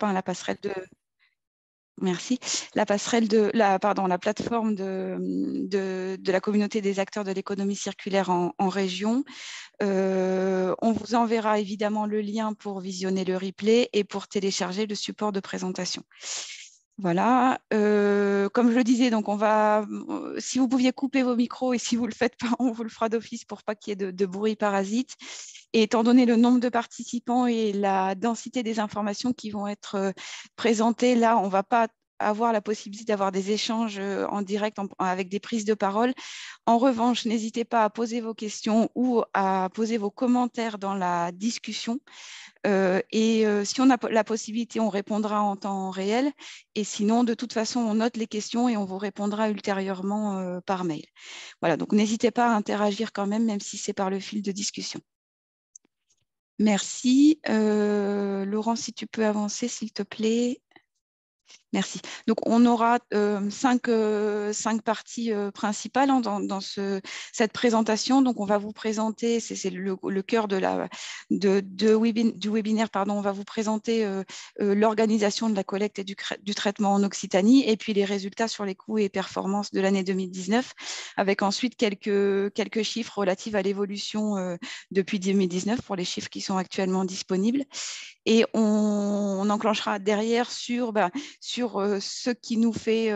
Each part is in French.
la passerelle de... Merci. La passerelle de la plateforme de la communauté des acteurs de l'économie circulaire en région. On vous enverra évidemment le lien pour visionner le replay et pour télécharger le support de présentation. Voilà. Comme je le disais, donc si vous pouviez couper vos micros et si vous ne le faites pas, on vous le fera d'office pour pas qu'il y ait de bruit parasite. Et étant donné le nombre de participants et la densité des informations qui vont être présentées, là, on ne va pas avoir la possibilité d'avoir des échanges en direct avec des prises de parole. En revanche, n'hésitez pas à poser vos questions ou à poser vos commentaires dans la discussion. Si on a la possibilité, on répondra en temps réel. Et sinon, de toute façon, on note les questions et on vous répondra ultérieurement par mail. Voilà, donc n'hésitez pas à interagir quand même si c'est par le fil de discussion. Merci. Laurent, si tu peux avancer, s'il te plaît. Merci. Donc, on aura cinq parties principales dans cette présentation. Donc, on va vous présenter, c'est le cœur du webinaire, pardon, on va vous présenter l'organisation de la collecte et du traitement en Occitanie et puis les résultats sur les coûts et performances de l'année 2019, avec ensuite quelques chiffres relatifs à l'évolution depuis 2019 pour les chiffres qui sont actuellement disponibles. Et on enclenchera derrière sur ce qui nous fait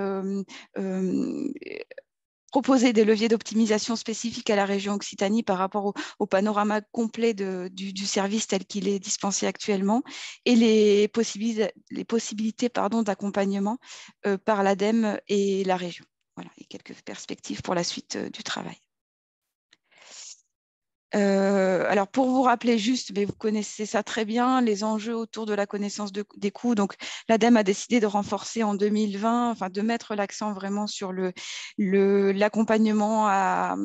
proposer des leviers d'optimisation spécifiques à la région Occitanie par rapport au panorama complet du service tel qu'il est dispensé actuellement et les possibilités d'accompagnement par l'ADEME et la région. Voilà, et quelques perspectives pour la suite du travail. Alors, pour vous rappeler juste, mais vous connaissez ça très bien, les enjeux autour de la connaissance des coûts. Donc, l'ADEME a décidé de renforcer en 2020, enfin de mettre l'accent vraiment sur l'accompagnement à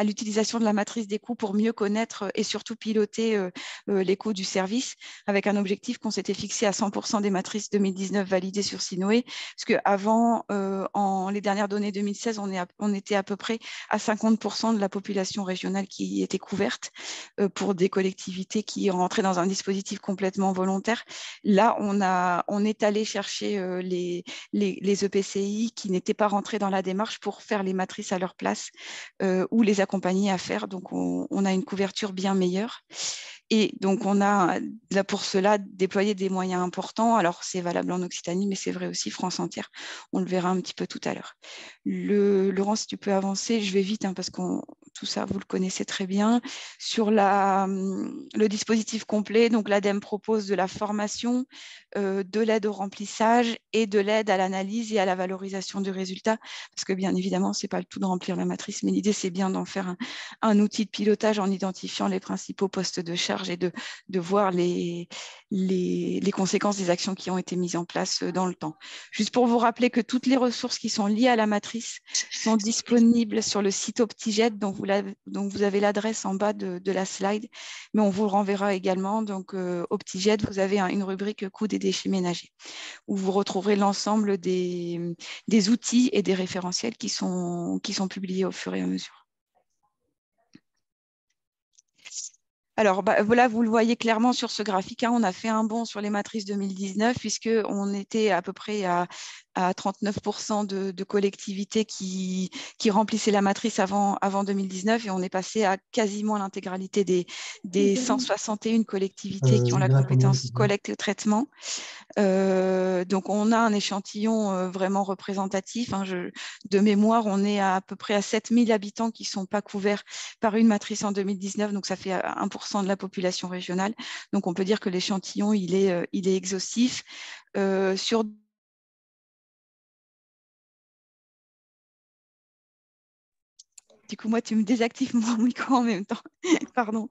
l'utilisation de la matrice des coûts pour mieux connaître et surtout piloter les coûts du service, avec un objectif qu'on s'était fixé à 100% des matrices 2019 validées sur Sinoé, parce qu'avant, en les dernières données 2016, on était à peu près à 50% de la population régionale qui était couverte pour des collectivités qui rentraient dans un dispositif complètement volontaire. Là, on est allé chercher les EPCI qui n'étaient pas rentrés dans la démarche pour faire les matrices à leur place ou les accompagner à faire. Donc, on a une couverture bien meilleure. Et donc, on a là pour cela déployé des moyens importants. Alors, c'est valable en Occitanie, mais c'est vrai aussi France entière. On le verra un petit peu tout à l'heure. Laurent, si tu peux avancer, je vais vite parce que tout ça, vous le connaissez très bien. Sur le dispositif complet, donc l'ADEME propose de la formation, de l'aide au remplissage et de l'aide à l'analyse et à la valorisation du résultat. Parce que bien évidemment, ce n'est pas le tout de remplir la matrice, mais l'idée, c'est bien d'en faire un outil de pilotage en identifiant les principaux postes de charge et de voir les conséquences des actions qui ont été mises en place dans le temps. Juste pour vous rappeler que toutes les ressources qui sont liées à la matrice sont disponibles sur le site Optijet, dont vous avez l'adresse en bas de la slide, mais on vous le renverra également. Donc, Optijet, vous avez une rubrique coûts des déchets ménagers, où vous retrouverez l'ensemble des outils et des référentiels qui sont publiés au fur et à mesure. Alors, voilà, vous le voyez clairement sur ce graphique. On a fait un bond sur les matrices 2019 puisqu'on était à peu près à 39% de collectivités qui remplissaient la matrice avant 2019 et on est passé à quasiment l'intégralité des 161 collectivités qui ont la compétence collecte et traitement. Donc, on a un échantillon vraiment représentatif. De mémoire, on est à peu près à 7000 habitants qui ne sont pas couverts par une matrice en 2019. Donc, ça fait 1% de la population régionale. Donc, on peut dire que l'échantillon, il est exhaustif. Sur Du coup, moi, tu me désactives mon micro en même temps. Pardon.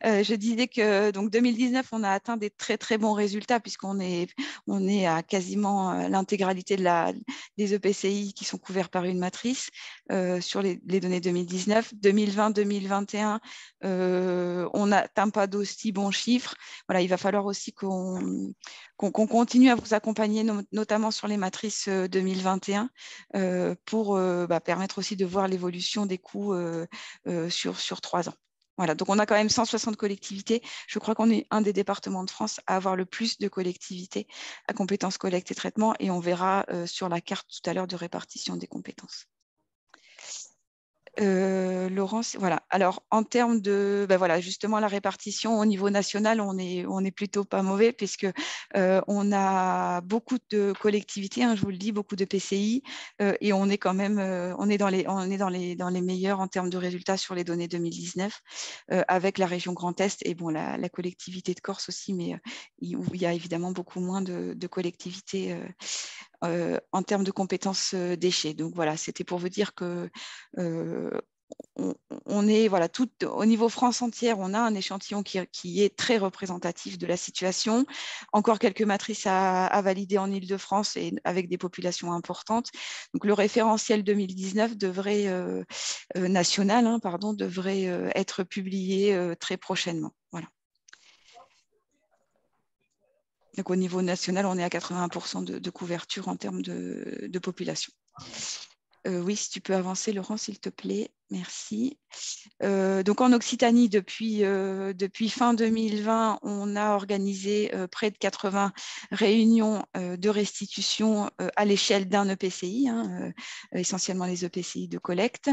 Je disais que donc 2019, on a atteint des très, très bons résultats puisqu'on est à quasiment l'intégralité des EPCI qui sont couverts par une matrice sur les données 2019. 2020, 2021, on n'atteint pas d'aussi bons chiffres. Voilà, il va falloir aussi qu'on continue à vous accompagner, notamment sur les matrices 2021, pour permettre aussi de voir l'évolution des coûts sur 3 ans. Voilà, donc on a quand même 160 collectivités. Je crois qu'on est un des départements de France à avoir le plus de collectivités à compétences collecte et traitement, et on verra sur la carte tout à l'heure de répartition des compétences. Laurence, voilà. Alors, en termes de, ben voilà, justement, la répartition au niveau national, on est plutôt pas mauvais puisque on a beaucoup de collectivités, hein, je vous le dis, beaucoup de PCI, et on est quand même, on est dans les meilleurs en termes de résultats sur les données 2019, avec la région Grand Est et bon, la collectivité de Corse aussi, mais où il y a évidemment beaucoup moins de collectivités en termes de compétences déchets. Donc voilà, c'était pour vous dire que on est, voilà, tout, au niveau France entière, on a un échantillon qui est très représentatif de la situation. Encore quelques matrices à valider en Île-de-France et avec des populations importantes. Donc le référentiel 2019 devrait, national, hein, pardon, devrait être publié très prochainement. Voilà. Donc au niveau national, on est à 80% de couverture en termes de population. Oui, si tu peux avancer, Laurent, s'il te plaît. Merci. Donc en Occitanie, depuis fin 2020, on a organisé près de 80 réunions de restitution à l'échelle d'un EPCI, hein, essentiellement les EPCI de collecte,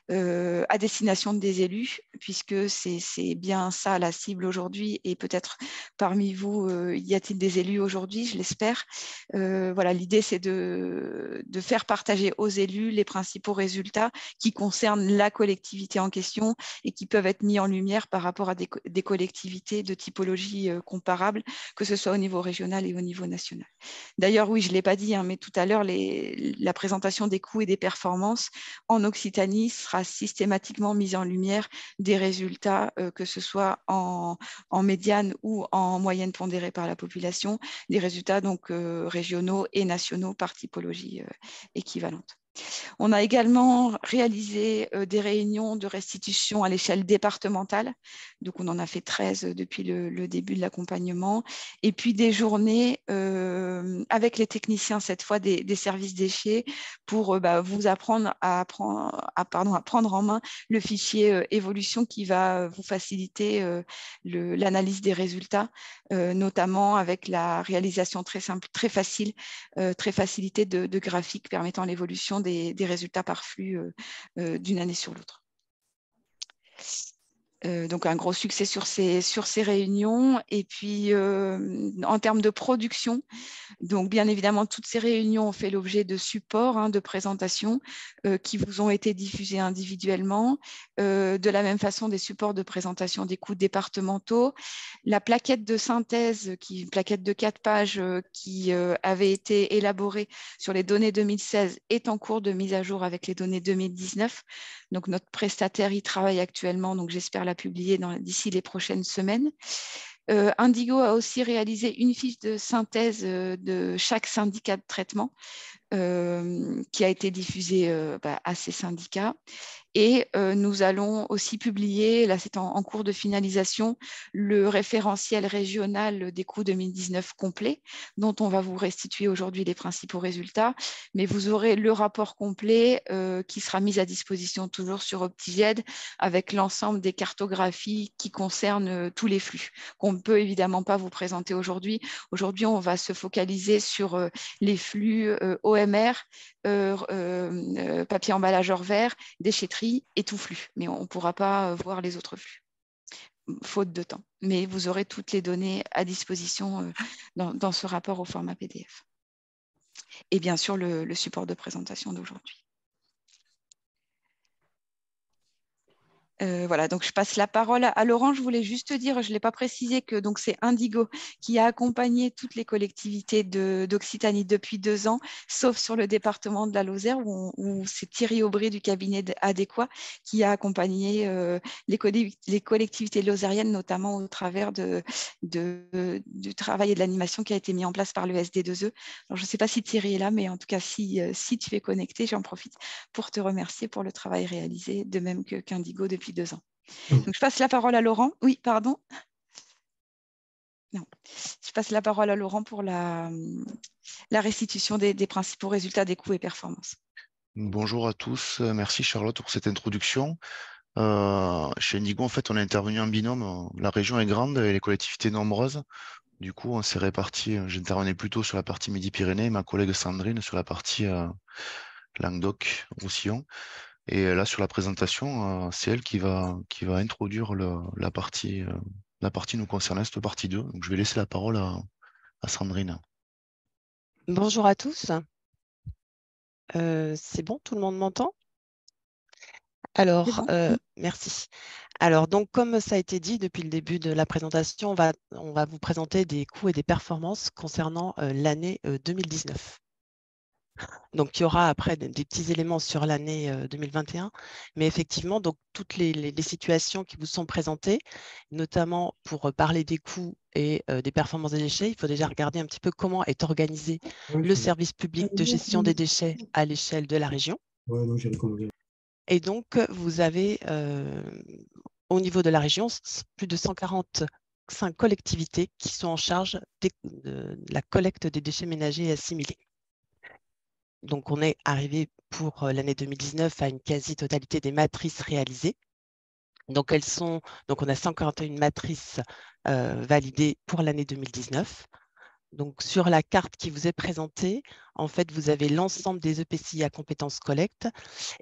à destination des élus, puisque c'est bien ça la cible aujourd'hui, et peut-être parmi vous, y a-t-il des élus aujourd'hui, je l'espère. Voilà, l'idée c'est de faire partager aux élus les principaux résultats qui concernent la collectivité en question et qui peuvent être mis en lumière par rapport à des collectivités de typologie comparable, que ce soit au niveau régional et au niveau national. D'ailleurs, oui, je ne l'ai pas dit, hein, mais tout à l'heure, la présentation des coûts et des performances en Occitanie sera systématiquement mise en lumière des résultats, que ce soit en médiane ou en moyenne pondérée par la population, des résultats donc régionaux et nationaux par typologie équivalente. On a également réalisé des réunions de restitution à l'échelle départementale. Donc, on en a fait 13 depuis le début de l'accompagnement. Et puis, des journées avec les techniciens, cette fois des services déchets, pour vous apprendre à prendre en main le fichier évolution qui va vous faciliter l'analyse des résultats, notamment avec la réalisation très simple, très facile, très facilitée de graphiques permettant l'évolution des résultats par flux d'une année sur l'autre. Donc un gros succès sur ces réunions. Et puis en termes de production, donc bien évidemment toutes ces réunions ont fait l'objet de supports, hein, de présentations qui vous ont été diffusés individuellement, de la même façon des supports de présentation des coûts départementaux. La plaquette de synthèse, une plaquette de 4 pages qui avait été élaborée sur les données 2016 est en cours de mise à jour avec les données 2019. Donc notre prestataire y travaille actuellement, donc j'espère la publier d'ici les prochaines semaines. Indigo a aussi réalisé une fiche de synthèse de chaque syndicat de traitement qui a été diffusée à ces syndicats. Et nous allons aussi publier, là c'est en cours de finalisation, le référentiel régional des coûts 2019 complet, dont on va vous restituer aujourd'hui les principaux résultats. Mais vous aurez le rapport complet qui sera mis à disposition toujours sur Optiged, avec l'ensemble des cartographies qui concernent tous les flux, qu'on ne peut évidemment pas vous présenter aujourd'hui. Aujourd'hui, on va se focaliser sur les flux OMR, papier emballageur vert, déchetterie et tout flux. Mais on ne pourra pas voir les autres flux, faute de temps. Mais vous aurez toutes les données à disposition dans ce rapport au format PDF. Et bien sûr, le support de présentation d'aujourd'hui. Voilà, donc je passe la parole à Laurent. Je voulais juste dire, je ne l'ai pas précisé, que c'est Indigo qui a accompagné toutes les collectivités d'Occitanie depuis 2 ans, sauf sur le département de la Lozère, où c'est Thierry Aubry du cabinet Adéquat qui a accompagné les collectivités lozériennes, notamment au travers du travail et de l'animation qui a été mis en place par le SD2E. Alors, je ne sais pas si Thierry est là, mais en tout cas, si tu es connecté, j'en profite pour te remercier pour le travail réalisé, de même qu'Indigo depuis 2 ans. Donc, je passe la parole à Laurent. Oui, pardon. Non. Je passe la parole à Laurent pour la restitution des principaux résultats des coûts et performances. Bonjour à tous. Merci Charlotte pour cette introduction. Chez Indigo, en fait, on est intervenu en binôme. La région est grande et les collectivités nombreuses. Du coup, on s'est répartis. J'intervenais plutôt sur la partie Midi-Pyrénées et ma collègue Sandrine sur la partie Languedoc-Roussillon. Et là, sur la présentation, c'est elle qui va introduire la partie nous concernant, cette partie 2. Donc, je vais laisser la parole à Sandrine. Bonjour à tous. C'est bon, tout le monde m'entend? C'est Alors, bon. merci. Alors, donc, comme ça a été dit depuis le début de la présentation, on va vous présenter des coûts et des performances concernant l'année 2019. Donc, il y aura après des petits éléments sur l'année 2021, mais effectivement, donc, toutes les situations qui vous sont présentées, notamment pour parler des coûts et des performances des déchets, il faut déjà regarder un petit peu comment est organisé le service public de gestion des déchets à l'échelle de la région. Et donc, vous avez au niveau de la région plus de 145 collectivités qui sont en charge de la collecte des déchets ménagers et assimilés. Donc, on est arrivé pour l'année 2019 à une quasi-totalité des matrices réalisées. Donc, on a 141 matrices validées pour l'année 2019. Donc, sur la carte qui vous est présentée, en fait, vous avez l'ensemble des EPCI à compétences collecte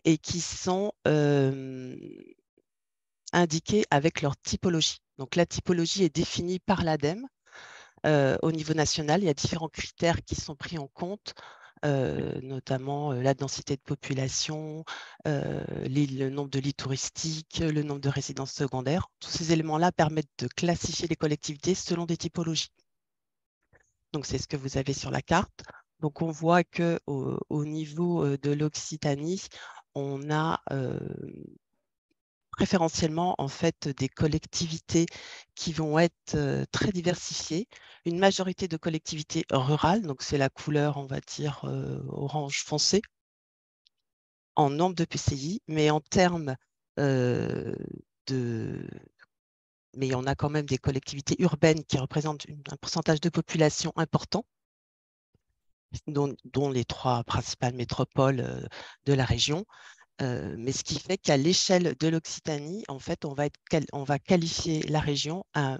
et qui sont indiqués avec leur typologie. Donc, la typologie est définie par l'ADEME au niveau national. Il y a différents critères qui sont pris en compte, notamment la densité de population, le nombre de lits touristiques, le nombre de résidences secondaires. Tous ces éléments-là permettent de classifier les collectivités selon des typologies. Donc, c'est ce que vous avez sur la carte. Donc, on voit qu'au niveau de l'Occitanie, on a préférentiellement en fait des collectivités qui vont être très diversifiées, une majorité de collectivités rurales, donc c'est la couleur, on va dire, orange foncé, en nombre de PCI, mais en termes de... Mais on a quand même des collectivités urbaines qui représentent un pourcentage de population important, dont les 3 principales métropoles de la région. Mais ce qui fait qu'à l'échelle de l'Occitanie, en fait, on va qualifier la région un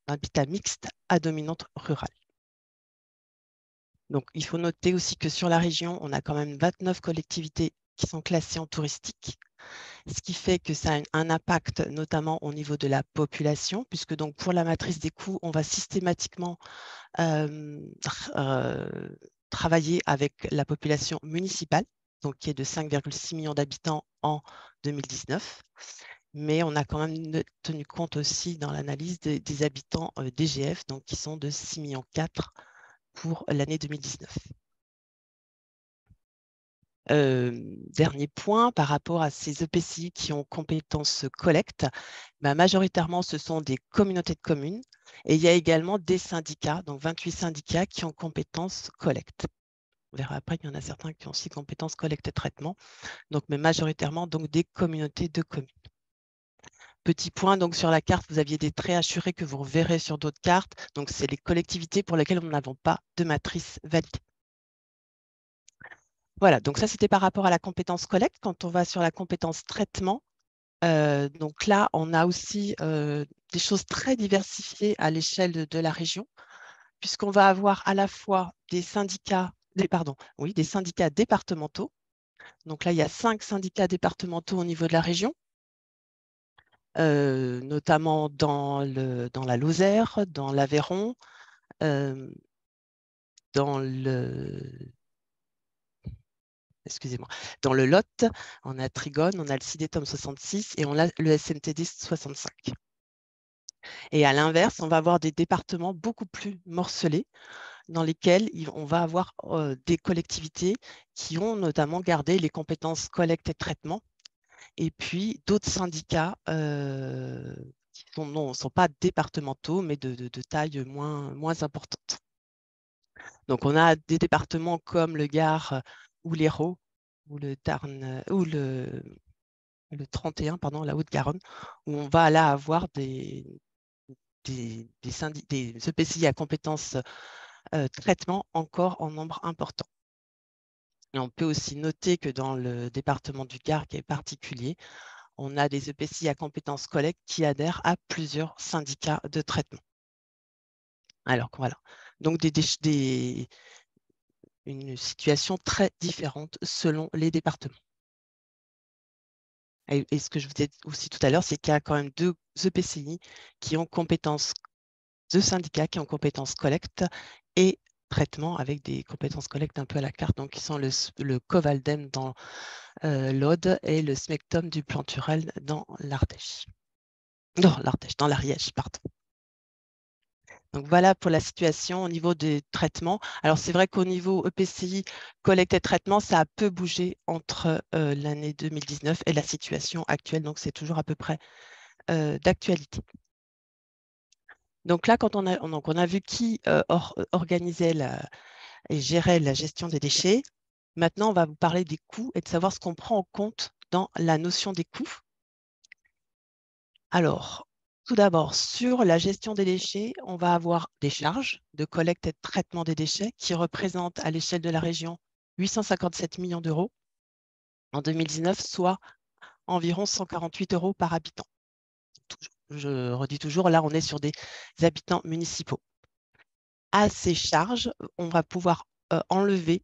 habitat mixte à dominante rurale. Donc, il faut noter aussi que sur la région, on a quand même 29 collectivités qui sont classées en touristique, ce qui fait que ça a un impact notamment au niveau de la population, puisque donc pour la matrice des coûts, on va systématiquement travailler avec la population municipale, donc qui est de 5,6 millions d'habitants en 2019. Mais on a quand même tenu compte aussi dans l'analyse des habitants DGF, donc qui sont de 6,4 millions pour l'année 2019. Dernier point, par rapport à ces EPCI qui ont compétences collecte, majoritairement, ce sont des communautés de communes et il y a également des syndicats, donc 28 syndicats qui ont compétences collecte. On verra après qu'il y en a certains qui ont aussi compétences collecte et traitement, donc, mais majoritairement donc, des communautés de communes. Petit point, donc sur la carte, vous aviez des traits assurés que vous reverrez sur d'autres cartes. Donc, c'est les collectivités pour lesquelles nous n'avons pas de matrice validée. Voilà, donc ça, c'était par rapport à la compétence collecte. Quand on va sur la compétence traitement, donc là, on a aussi des choses très diversifiées à l'échelle de la région, puisqu'on va avoir à la fois des syndicats, des syndicats départementaux. Donc là, il y a 5 syndicats départementaux au niveau de la région, notamment dans la Lozère, dans l'Aveyron, dans dans le Lot, on a Trigone, on a le CIDETOM 66 et on a le SNTD 65. Et à l'inverse, on va avoir des départements beaucoup plus morcelés dans lesquels on va avoir des collectivités qui ont notamment gardé les compétences collecte et traitement, et puis d'autres syndicats qui ne sont pas départementaux, mais de taille moins importante. Donc, on a des départements comme le Gard ou l'Hérault, ou le Tarn, ou le 31, pardon, la Haute-Garonne, où on va là avoir des EPCI à compétences traitement encore en nombre important. Et on peut aussi noter que dans le département du Gard, qui est particulier, on a des EPCI à compétences collecte qui adhèrent à plusieurs syndicats de traitement. Alors voilà, donc une situation très différente selon les départements. Et ce que je vous disais aussi tout à l'heure, c'est qu'il y a quand même 2 EPCI qui ont compétences, 2 syndicats qui ont compétences collecte et traitement avec des compétences collecte un peu à la carte, donc qui sont le Covaldem dans l'Aude et le Smectum du Planturel dans l'Ardèche. Non, l'Ardèche, dans l'Ariège, pardon. Donc voilà pour la situation au niveau des traitements. Alors c'est vrai qu'au niveau EPCI, collecte et traitement, ça a peu bougé entre l'année 2019 et la situation actuelle. Donc c'est toujours à peu près d'actualité. Donc là, quand on a vu qui organisait et gérait la gestion des déchets, maintenant on va vous parler des coûts et de savoir ce qu'on prend en compte dans la notion des coûts. Alors, tout d'abord, sur la gestion des déchets, on va avoir des charges de collecte et de traitement des déchets qui représentent à l'échelle de la région 857 millions d'euros en 2019, soit environ 148 euros par habitant. Je redis toujours, là, on est sur des habitants municipaux. À ces charges, on va pouvoir enlever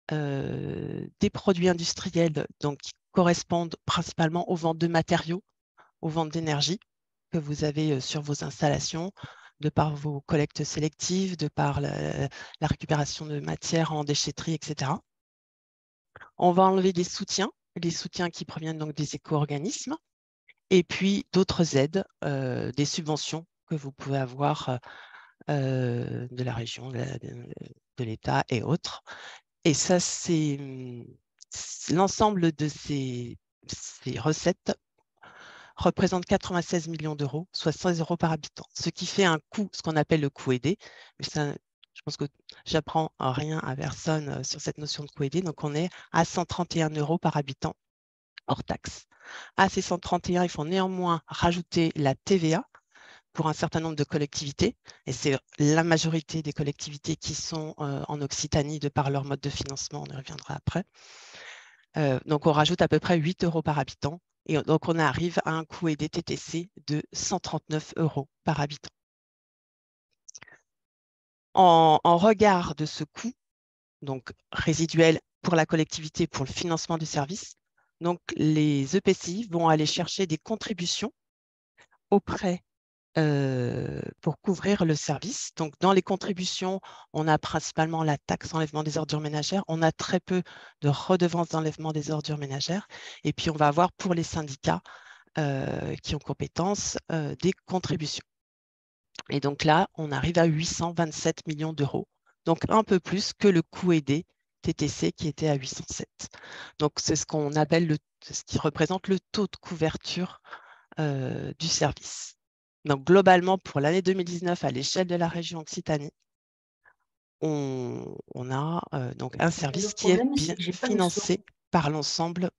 des produits industriels donc, qui correspondent principalement aux ventes de matériaux, aux ventes d'énergie que vous avez sur vos installations, de par vos collectes sélectives, de par la récupération de matières en déchetterie, etc. On va enlever des soutiens, les soutiens qui proviennent donc des éco-organismes, et puis d'autres aides, des subventions que vous pouvez avoir de la région, de l'État et autres. Et ça, c'est l'ensemble de ces recettes représente 96 millions d'euros, soit 100 euros par habitant, ce qui fait un coût, ce qu'on appelle le coût aidé. Mais ça, je pense que j'apprends rien à personne sur cette notion de coût aidé. Donc, on est à 131 euros par habitant hors taxe. À ces 131, il faut néanmoins rajouter la TVA pour un certain nombre de collectivités, et c'est la majorité des collectivités qui sont en Occitanie de par leur mode de financement, on y reviendra après. Donc, on rajoute à peu près 8 euros par habitant, et donc on arrive à un coût aidé TTC de 139 euros par habitant. En regard de ce coût, donc résiduel pour la collectivité, pour le financement du service, donc les EPCI vont aller chercher des contributions auprès pour couvrir le service. Donc, dans les contributions, on a principalement la taxe enlèvement des ordures ménagères. On a très peu de redevances d'enlèvement des ordures ménagères. Et puis, on va avoir pour les syndicats qui ont compétence des contributions. Et donc là, on arrive à 827 millions d'euros. Donc, un peu plus que le coût aidé TTC qui était à 807. Donc, c'est ce qu'on appelle ce qui représente le taux de couverture du service. Donc, globalement, pour l'année 2019, à l'échelle de la région Occitanie, on a donc un service qui est bien financé par l'ensemble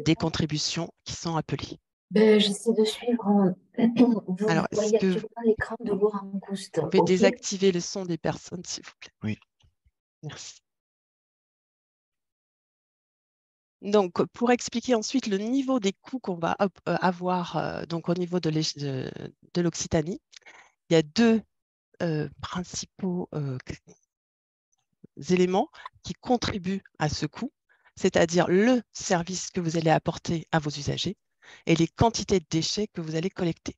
des contributions qui sont appelées. J'essaie de suivre. Vous Alors, voyez actuellement l'écran de Laurent Couste. Vous pouvez désactiver le son des personnes, s'il vous plaît. Oui. Merci. Donc, pour expliquer ensuite le niveau des coûts qu'on va avoir donc au niveau de l'Occitanie, il y a 2 principaux éléments qui contribuent à ce coût, c'est-à-dire le service que vous allez apporter à vos usagers et les quantités de déchets que vous allez collecter.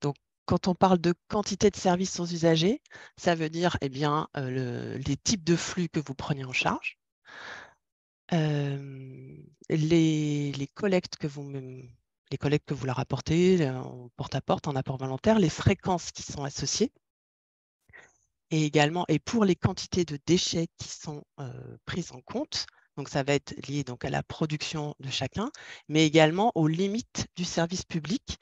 Donc, quand on parle de quantité de services aux usagers, ça veut dire les types de flux que vous prenez en charge, les collectes que vous leur apportez en porte-à-porte, en apport volontaire, les fréquences qui sont associées, et également, et pour les quantités de déchets qui sont prises en compte, donc ça va être lié donc à la production de chacun, mais également aux limites du service public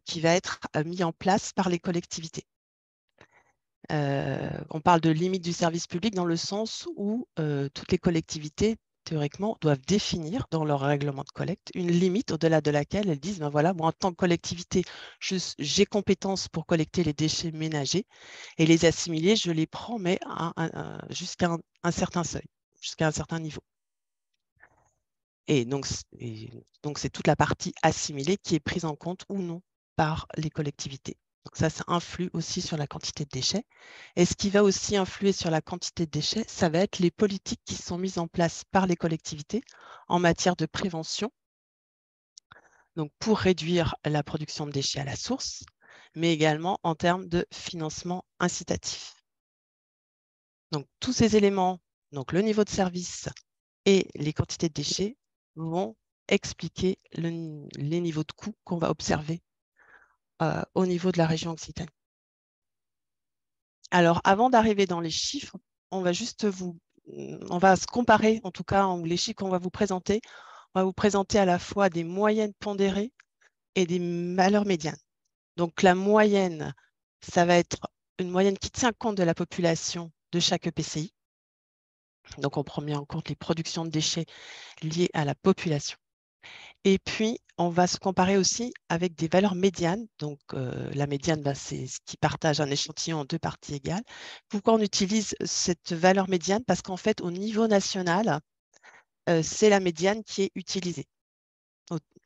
qui va être mis en place par les collectivités. On parle de limite du service public dans le sens où toutes les collectivités, théoriquement, doivent définir dans leur règlement de collecte une limite au-delà de laquelle elles disent, ben voilà, moi en tant que collectivité, j'ai compétence pour collecter les déchets ménagers et les assimiler, je les prends, mais jusqu'à un certain seuil, jusqu'à un certain niveau. Et donc, c'est toute la partie assimilée qui est prise en compte ou non par les collectivités. Donc ça influe aussi sur la quantité de déchets. Et ce qui va aussi influer sur la quantité de déchets, ça va être les politiques qui sont mises en place par les collectivités en matière de prévention, donc pour réduire la production de déchets à la source, mais également en termes de financement incitatif. Donc tous ces éléments, donc le niveau de service et les quantités de déchets, vont expliquer les niveaux de coûts qu'on va observer au niveau de la région Occitanie. Alors, avant d'arriver dans les chiffres, on va se comparer, en tout cas, les chiffres qu'on va vous présenter. On va vous présenter à la fois des moyennes pondérées et des valeurs médianes. Donc, la moyenne, ça va être une moyenne qui tient compte de la population de chaque EPCI. Donc, on prend bien en compte les productions de déchets liées à la population. Et puis, on va se comparer aussi avec des valeurs médianes. Donc, la médiane, c'est ce qui partage un échantillon en deux parties égales. Pourquoi on utilise cette valeur médiane? Parce qu'en fait, au niveau national, c'est la médiane qui est utilisée.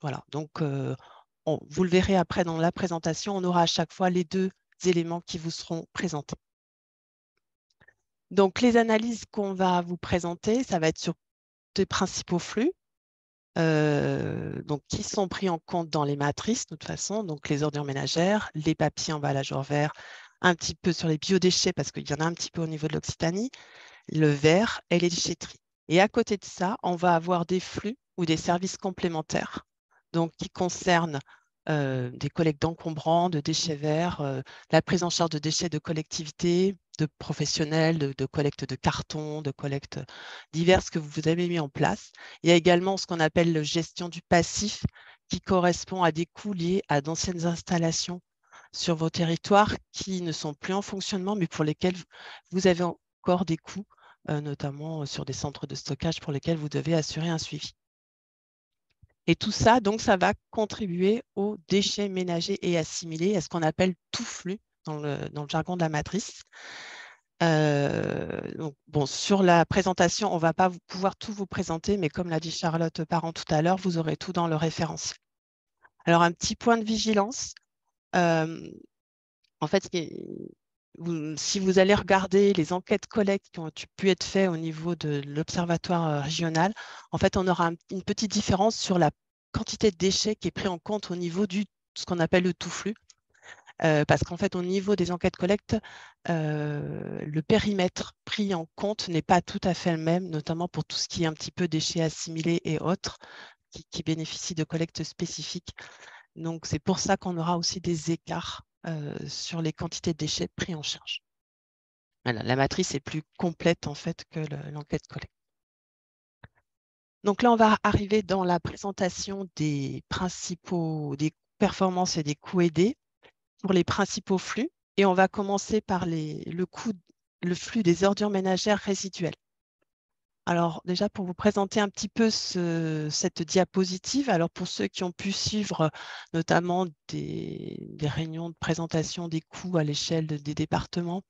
Voilà. Donc, vous le verrez après dans la présentation, on aura à chaque fois les deux éléments qui vous seront présentés. Donc, les analyses qu'on va vous présenter, ça va être sur des principaux flux. Donc, qui sont pris en compte dans les matrices, de toute façon, donc les ordures ménagères, les papiers emballage hors verre, un petit peu sur les biodéchets, parce qu'il y en a un petit peu au niveau de l'Occitanie, le verre et les déchetteries. Et à côté de ça, on va avoir des flux ou des services complémentaires, donc qui concernent des collectes d'encombrants, de déchets verts, la prise en charge de déchets de collectivités, de professionnels, de collecte de carton, de collectes diverses que vous avez mis en place. Il y a également ce qu'on appelle la gestion du passif, qui correspond à des coûts liés à d'anciennes installations sur vos territoires qui ne sont plus en fonctionnement, mais pour lesquels vous avez encore des coûts, notamment sur des centres de stockage pour lesquels vous devez assurer un suivi. Et tout ça, donc, ça va contribuer aux déchets ménagers et assimilés, à ce qu'on appelle tout flux dans le jargon de la matrice. Donc, bon, sur la présentation, on ne va pas pouvoir tout vous présenter, mais comme l'a dit Charlotte Parent tout à l'heure, vous aurez tout dans le référentiel. Alors, un petit point de vigilance. En fait, si vous allez regarder les enquêtes collectes qui ont pu être faites au niveau de l'observatoire régional, en fait, on aura une petite différence sur la quantité de déchets qui est pris en compte au niveau de ce qu'on appelle le tout flux. Parce qu'en fait, au niveau des enquêtes collectes, le périmètre pris en compte n'est pas tout à fait le même, notamment pour tout ce qui est un petit peu déchets assimilés et autres, qui bénéficient de collectes spécifiques. Donc, c'est pour ça qu'on aura aussi des écarts sur les quantités de déchets pris en charge. Voilà, la matrice est plus complète en fait que l'enquête collecte. Donc là, on va arriver dans la présentation des performances et des coûts aidés pour les principaux flux. Et on va commencer par le flux des ordures ménagères résiduelles. Alors déjà, pour vous présenter un petit peu cette diapositive, alors pour ceux qui ont pu suivre notamment des réunions de présentation des coûts à l'échelle des départements,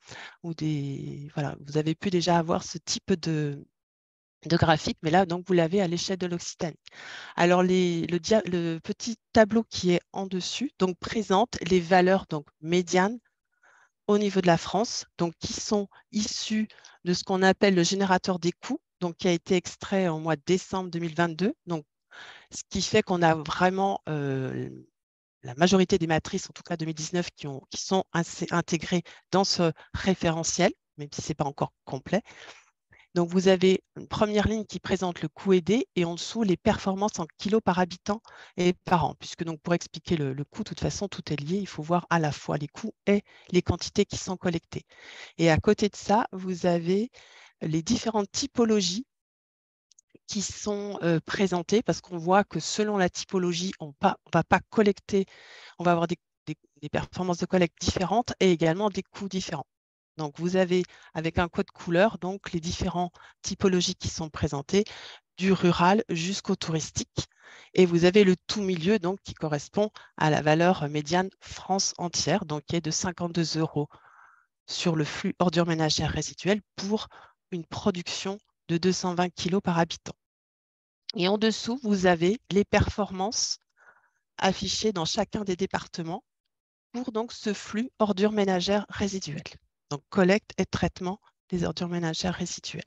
voilà, vous avez pu déjà avoir ce type de graphique, mais là, donc, vous l'avez à l'échelle de l'Occitanie. Alors, le petit tableau qui est en dessus donc, présente les valeurs donc, médianes au niveau de la France, donc qui sont issus de ce qu'on appelle le générateur des coûts, donc qui a été extrait en mois de décembre 2022. Donc, ce qui fait qu'on a vraiment la majorité des matrices, en tout cas 2019, qui sont intégrées dans ce référentiel, même si ce n'est pas encore complet. Donc, vous avez une première ligne qui présente le coût aidé et en dessous, les performances en kilos par habitant et par an. Puisque donc, pour expliquer le coût, de toute façon, tout est lié. Il faut voir à la fois les coûts et les quantités qui sont collectées. Et à côté de ça, vous avez les différentes typologies qui sont présentées parce qu'on voit que selon la typologie, on ne va pas collecter, on va avoir des performances de collecte différentes et également des coûts différents. Donc, vous avez, avec un code couleur, donc les différentes typologies qui sont présentées, du rural jusqu'au touristique. Et vous avez le tout milieu, donc, qui correspond à la valeur médiane France entière, donc qui est de 52 € sur le flux ordures ménagères résiduelles pour une production de 220 kg par habitant. Et en dessous, vous avez les performances affichées dans chacun des départements pour donc ce flux ordures ménagères résiduelles. Donc, collecte et traitement des ordures ménagères résiduelles.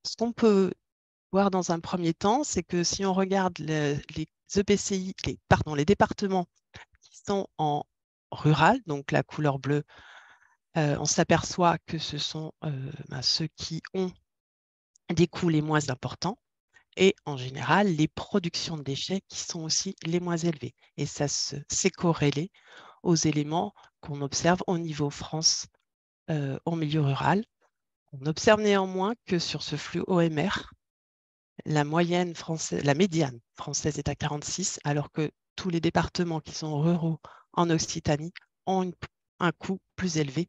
Ce qu'on peut voir dans un premier temps, c'est que si on regarde les EPCI, les départements qui sont en rural, donc la couleur bleue, on s'aperçoit que ce sont ceux qui ont des coûts les moins importants et en général les productions de déchets qui sont aussi les moins élevées. Et ça c'est corrélé aux éléments qu'on observe au niveau France au milieu rural. On observe néanmoins que sur ce flux OMR, la médiane française est à 46, alors que tous les départements qui sont ruraux en Occitanie ont un coût plus élevé.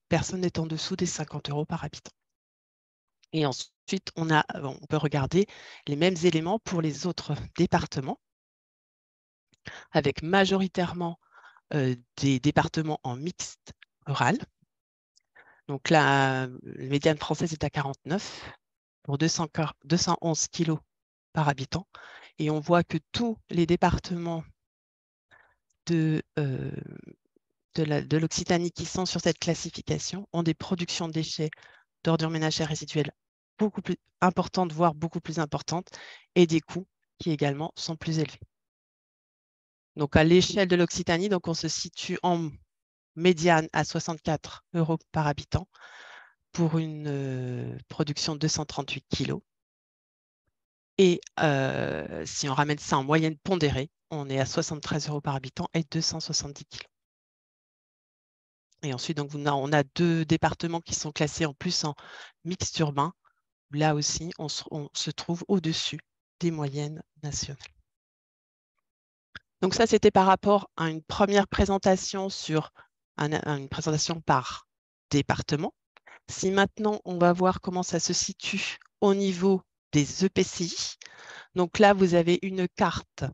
Personne n'est en dessous des 50 € par habitant. Et ensuite, on peut regarder les mêmes éléments pour les autres départements, avec majoritairement des départements en mixte rural. Donc la médiane française est à 49 pour 211 kg par habitant. Et on voit que tous les départements de l'Occitanie qui sont sur cette classification ont des productions de déchets d'ordures ménagères résiduelles beaucoup plus importantes, voire beaucoup plus importantes, et des coûts qui également sont plus élevés. Donc à l'échelle de l'Occitanie, on se situe en médiane à 64 € par habitant pour une production de 238 kg. Et si on ramène ça en moyenne pondérée, on est à 73 € par habitant et 270 kg. Et ensuite, donc, on a 2 départements qui sont classés en plus en mixte urbain. Là aussi, on se trouve au-dessus des moyennes nationales. Donc ça, c'était par rapport à une première présentation sur une présentation par département. Si maintenant, on va voir comment ça se situe au niveau des EPCI. Donc là, vous avez une carte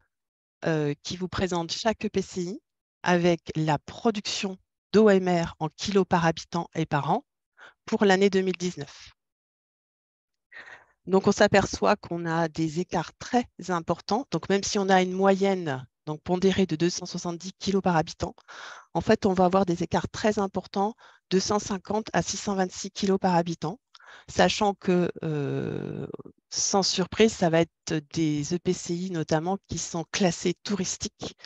qui vous présente chaque EPCI avec la production d'OMR en kilos par habitant et par an pour l'année 2019. Donc, on s'aperçoit qu'on a des écarts très importants. Donc, même si on a une moyenne pondérée de 270 kg par habitant, en fait, on va avoir des écarts très importants de 150 à 626 kg par habitant, sachant que, sans surprise, ça va être des EPCI notamment qui sont classés touristiques.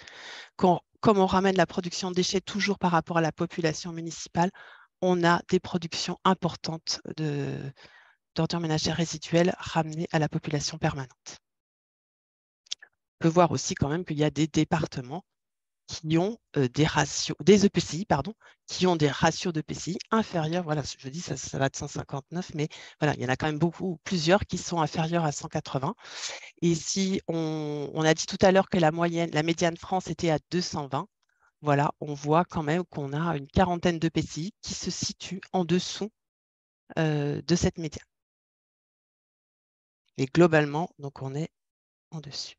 Comme on ramène la production de déchets toujours par rapport à la population municipale, on a des productions importantes d'ordures ménagères résiduelles ramenées à la population permanente. On peut voir aussi quand même qu'il y a des départements qui ont des EPCI, qui ont des ratios d'EPCI inférieurs. Voilà, je dis ça va de 159, mais voilà, il y en a quand même plusieurs qui sont inférieurs à 180. Et si on a dit tout à l'heure que la médiane France était à 220, voilà, on voit quand même qu'on a une quarantaine d'EPCI qui se situent en dessous de cette médiane. Et globalement, donc on est en dessus.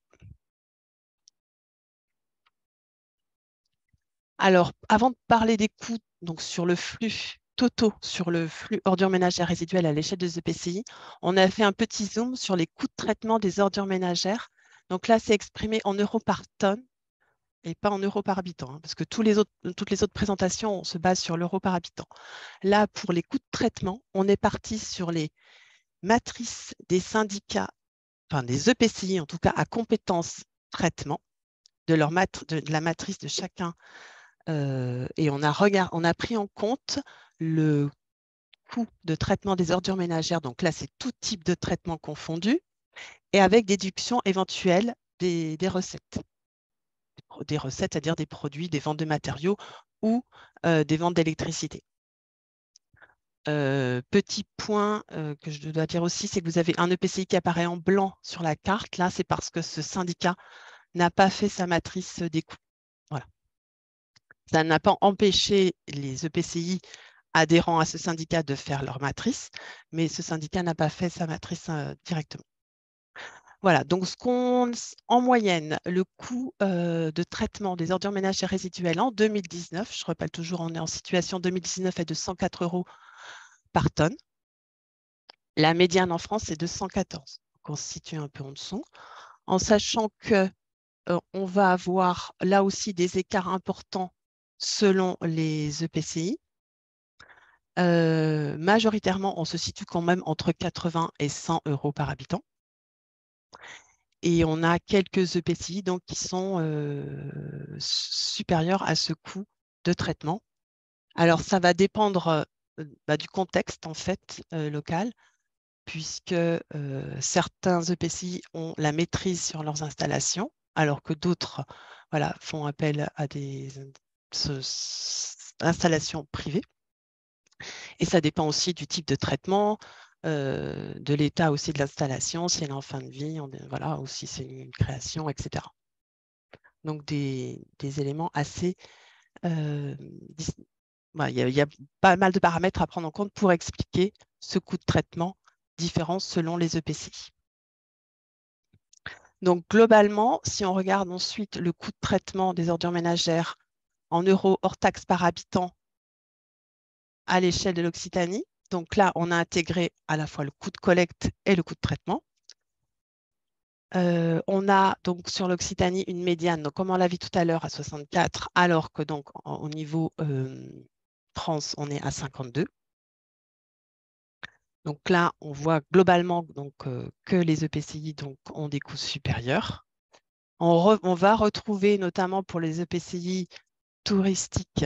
Alors, avant de parler des coûts sur le flux totaux, sur le flux ordures ménagères résiduelles à l'échelle des EPCI, on a fait un petit zoom sur les coûts de traitement des ordures ménagères. Donc là, c'est exprimé en euros par tonne et pas en euros par habitant, parce que toutes les autres présentations, on se base sur l'euro par habitant. Là, pour les coûts de traitement, on est parti sur les matrices des syndicats, enfin des EPCI en tout cas, à compétence traitement, de la matrice de chacun. Et on a pris en compte le coût de traitement des ordures ménagères. Donc là, c'est tout type de traitement confondu et avec déduction éventuelle des recettes. Des recettes, c'est-à-dire des produits, des ventes de matériaux ou des ventes d'électricité. Petit point que je dois dire aussi, c'est que vous avez un EPCI qui apparaît en blanc sur la carte. Là, c'est parce que ce syndicat n'a pas fait sa matrice des coûts. Voilà. Ça n'a pas empêché les EPCI adhérents à ce syndicat de faire leur matrice, mais ce syndicat n'a pas fait sa matrice directement. Voilà, donc en moyenne, le coût de traitement des ordures ménagères résiduelles en 2019, je rappelle toujours, on est en situation 2019 est de 104 € par tonne. La médiane en France, c'est de 114. qu'on se situe un peu en dessous, en sachant que on va avoir là aussi des écarts importants selon les EPCI. Majoritairement, on se situe quand même entre 80 et 100 € par habitant. Et on a quelques EPCI donc, qui sont supérieurs à ce coût de traitement. Alors, ça va dépendre du contexte en fait local, puisque certains EPCI ont la maîtrise sur leurs installations, alors que d'autres font appel à des installations privées. Et ça dépend aussi du type de traitement, de l'état aussi de l'installation, si elle est en fin de vie, ou si c'est une création, etc. Donc, des éléments assez... il y a pas mal de paramètres à prendre en compte pour expliquer ce coût de traitement différent selon les EPCI. Donc, globalement, si on regarde ensuite le coût de traitement des ordures ménagères en euros hors taxe par habitant à l'échelle de l'Occitanie, donc là, on a intégré à la fois le coût de collecte et le coût de traitement. On a donc sur l'Occitanie une médiane, donc comme on l'a vu tout à l'heure, à 64, alors que donc au niveau France, on est à 52. Donc là, on voit globalement donc, que les EPCI donc, ont des coûts supérieurs. On va retrouver notamment pour les EPCI touristiques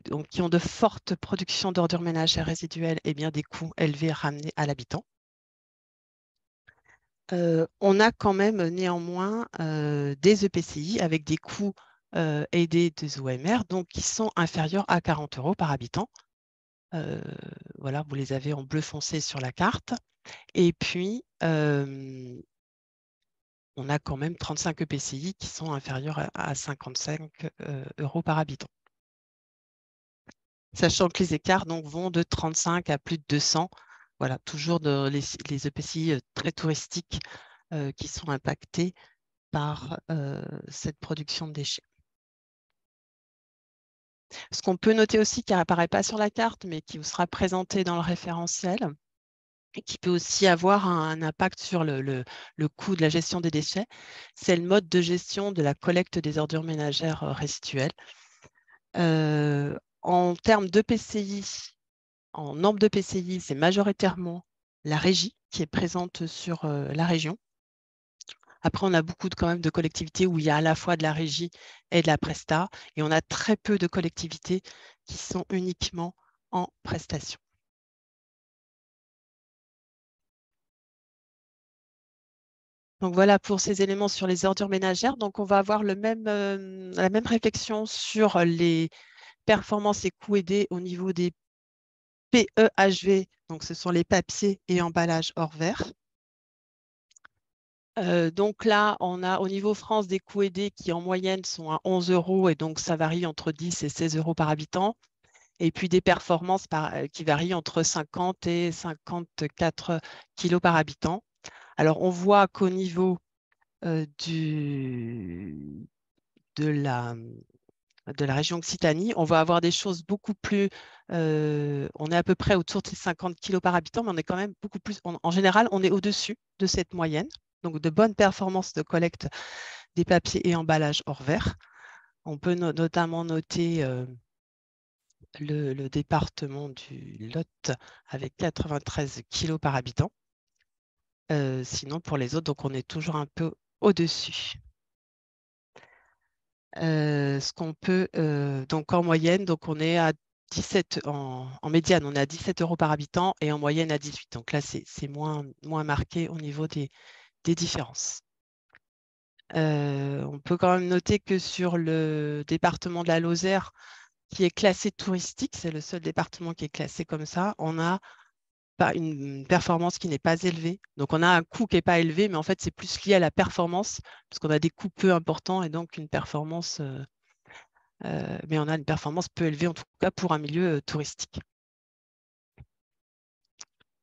donc, qui ont de fortes productions d'ordures ménagères résiduelles, des coûts élevés ramenés à l'habitant. On a quand même néanmoins des EPCI avec des coûts aidés des OMR donc, qui sont inférieurs à 40 € par habitant. Voilà, vous les avez en bleu foncé sur la carte. Et puis, on a quand même 35 EPCI qui sont inférieurs à 55 € par habitant. Sachant que les écarts donc, vont de 35 à plus de 200. Voilà, toujours les EPCI très touristiques qui sont impactés par cette production de déchets. Ce qu'on peut noter aussi, qui n'apparaît pas sur la carte, mais qui vous sera présenté dans le référentiel, et qui peut aussi avoir un impact sur le coût de la gestion des déchets, c'est le mode de gestion de la collecte des ordures ménagères résiduelles. En termes d'EPCI, en nombre d'EPCI, c'est majoritairement la régie qui est présente sur la région. Après, on a beaucoup quand même de collectivités où il y a à la fois de la régie et de la presta, et on a très peu de collectivités qui sont uniquement en prestation. Donc voilà pour ces éléments sur les ordures ménagères. Donc on va avoir la même réflexion sur les performances et coûts aidés au niveau des PEHV, donc ce sont les papiers et emballages hors verre. Donc là, on a au niveau France des coûts aidés qui en moyenne sont à 11 € et donc ça varie entre 10 et 16 € par habitant. Et puis des performances qui varient entre 50 et 54 kg par habitant. Alors on voit qu'au niveau de la région Occitanie, on va avoir des choses beaucoup plus... on est à peu près autour de 50 kg par habitant, mais on est quand même beaucoup plus... En général, on est au-dessus de cette moyenne. Donc, de bonnes performances de collecte des papiers et emballages hors verre. On peut notamment noter le département du Lot avec 93 kg par habitant. Sinon, pour les autres, donc on est toujours un peu au-dessus. Ce qu'on peut, donc en moyenne, donc on est à 17, en médiane, on est à 17 € par habitant et en moyenne à 18. Donc là, c'est moins marqué au niveau des différences. On peut quand même noter que sur le département de la Lozère, qui est classé touristique, c'est le seul département qui est classé comme ça, on a pas une performance qui n'est pas élevée. Donc, on a un coût qui n'est pas élevé, mais en fait, c'est plus lié à la performance, parce qu'on a des coûts peu importants et donc une performance, mais on a une performance peu élevée, en tout cas pour un milieu touristique.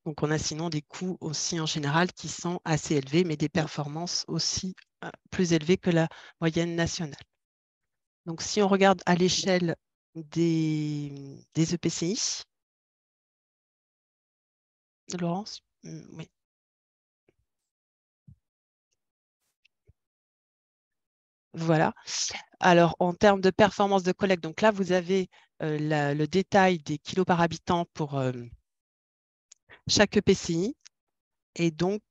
Donc, on a sinon des coûts aussi en général qui sont assez élevés, mais des performances aussi plus élevées que la moyenne nationale. Donc, si on regarde à l'échelle des EPCI, Laurence, oui. Voilà. Alors, en termes de performance de collecte, donc là, vous avez le détail des kilos par habitant pour chaque EPCI. Et donc,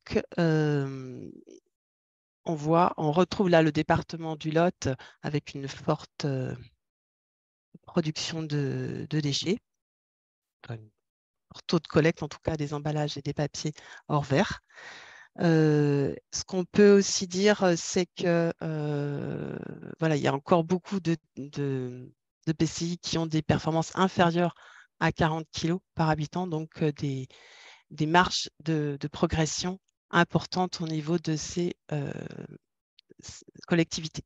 on retrouve là le département du Lot avec une forte production de déchets, enfin, taux de collecte en tout cas des emballages et des papiers hors verre. Ce qu'on peut aussi dire, c'est que voilà, il y a encore beaucoup de PCI qui ont des performances inférieures à 40 kg par habitant, donc des marges de progression importantes au niveau de ces collectivités.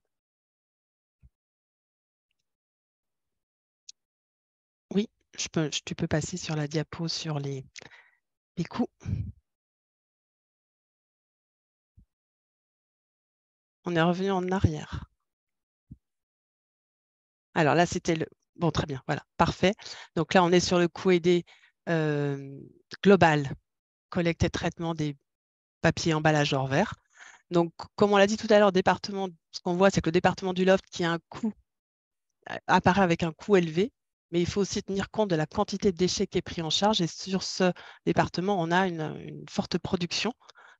Oui, tu peux passer sur la diapo sur les coûts. On est revenu en arrière. Alors là, c'était le... Bon, très bien, voilà, parfait. Donc là, on est sur le coût aidé global, collecte et traitement des papiers emballages hors verre. Donc, comme on l'a dit tout à l'heure, ce qu'on voit, c'est que le département du loft qui a un coût apparaît avec un coût élevé, mais il faut aussi tenir compte de la quantité de déchets qui est pris en charge. Et sur ce département, on a une forte production,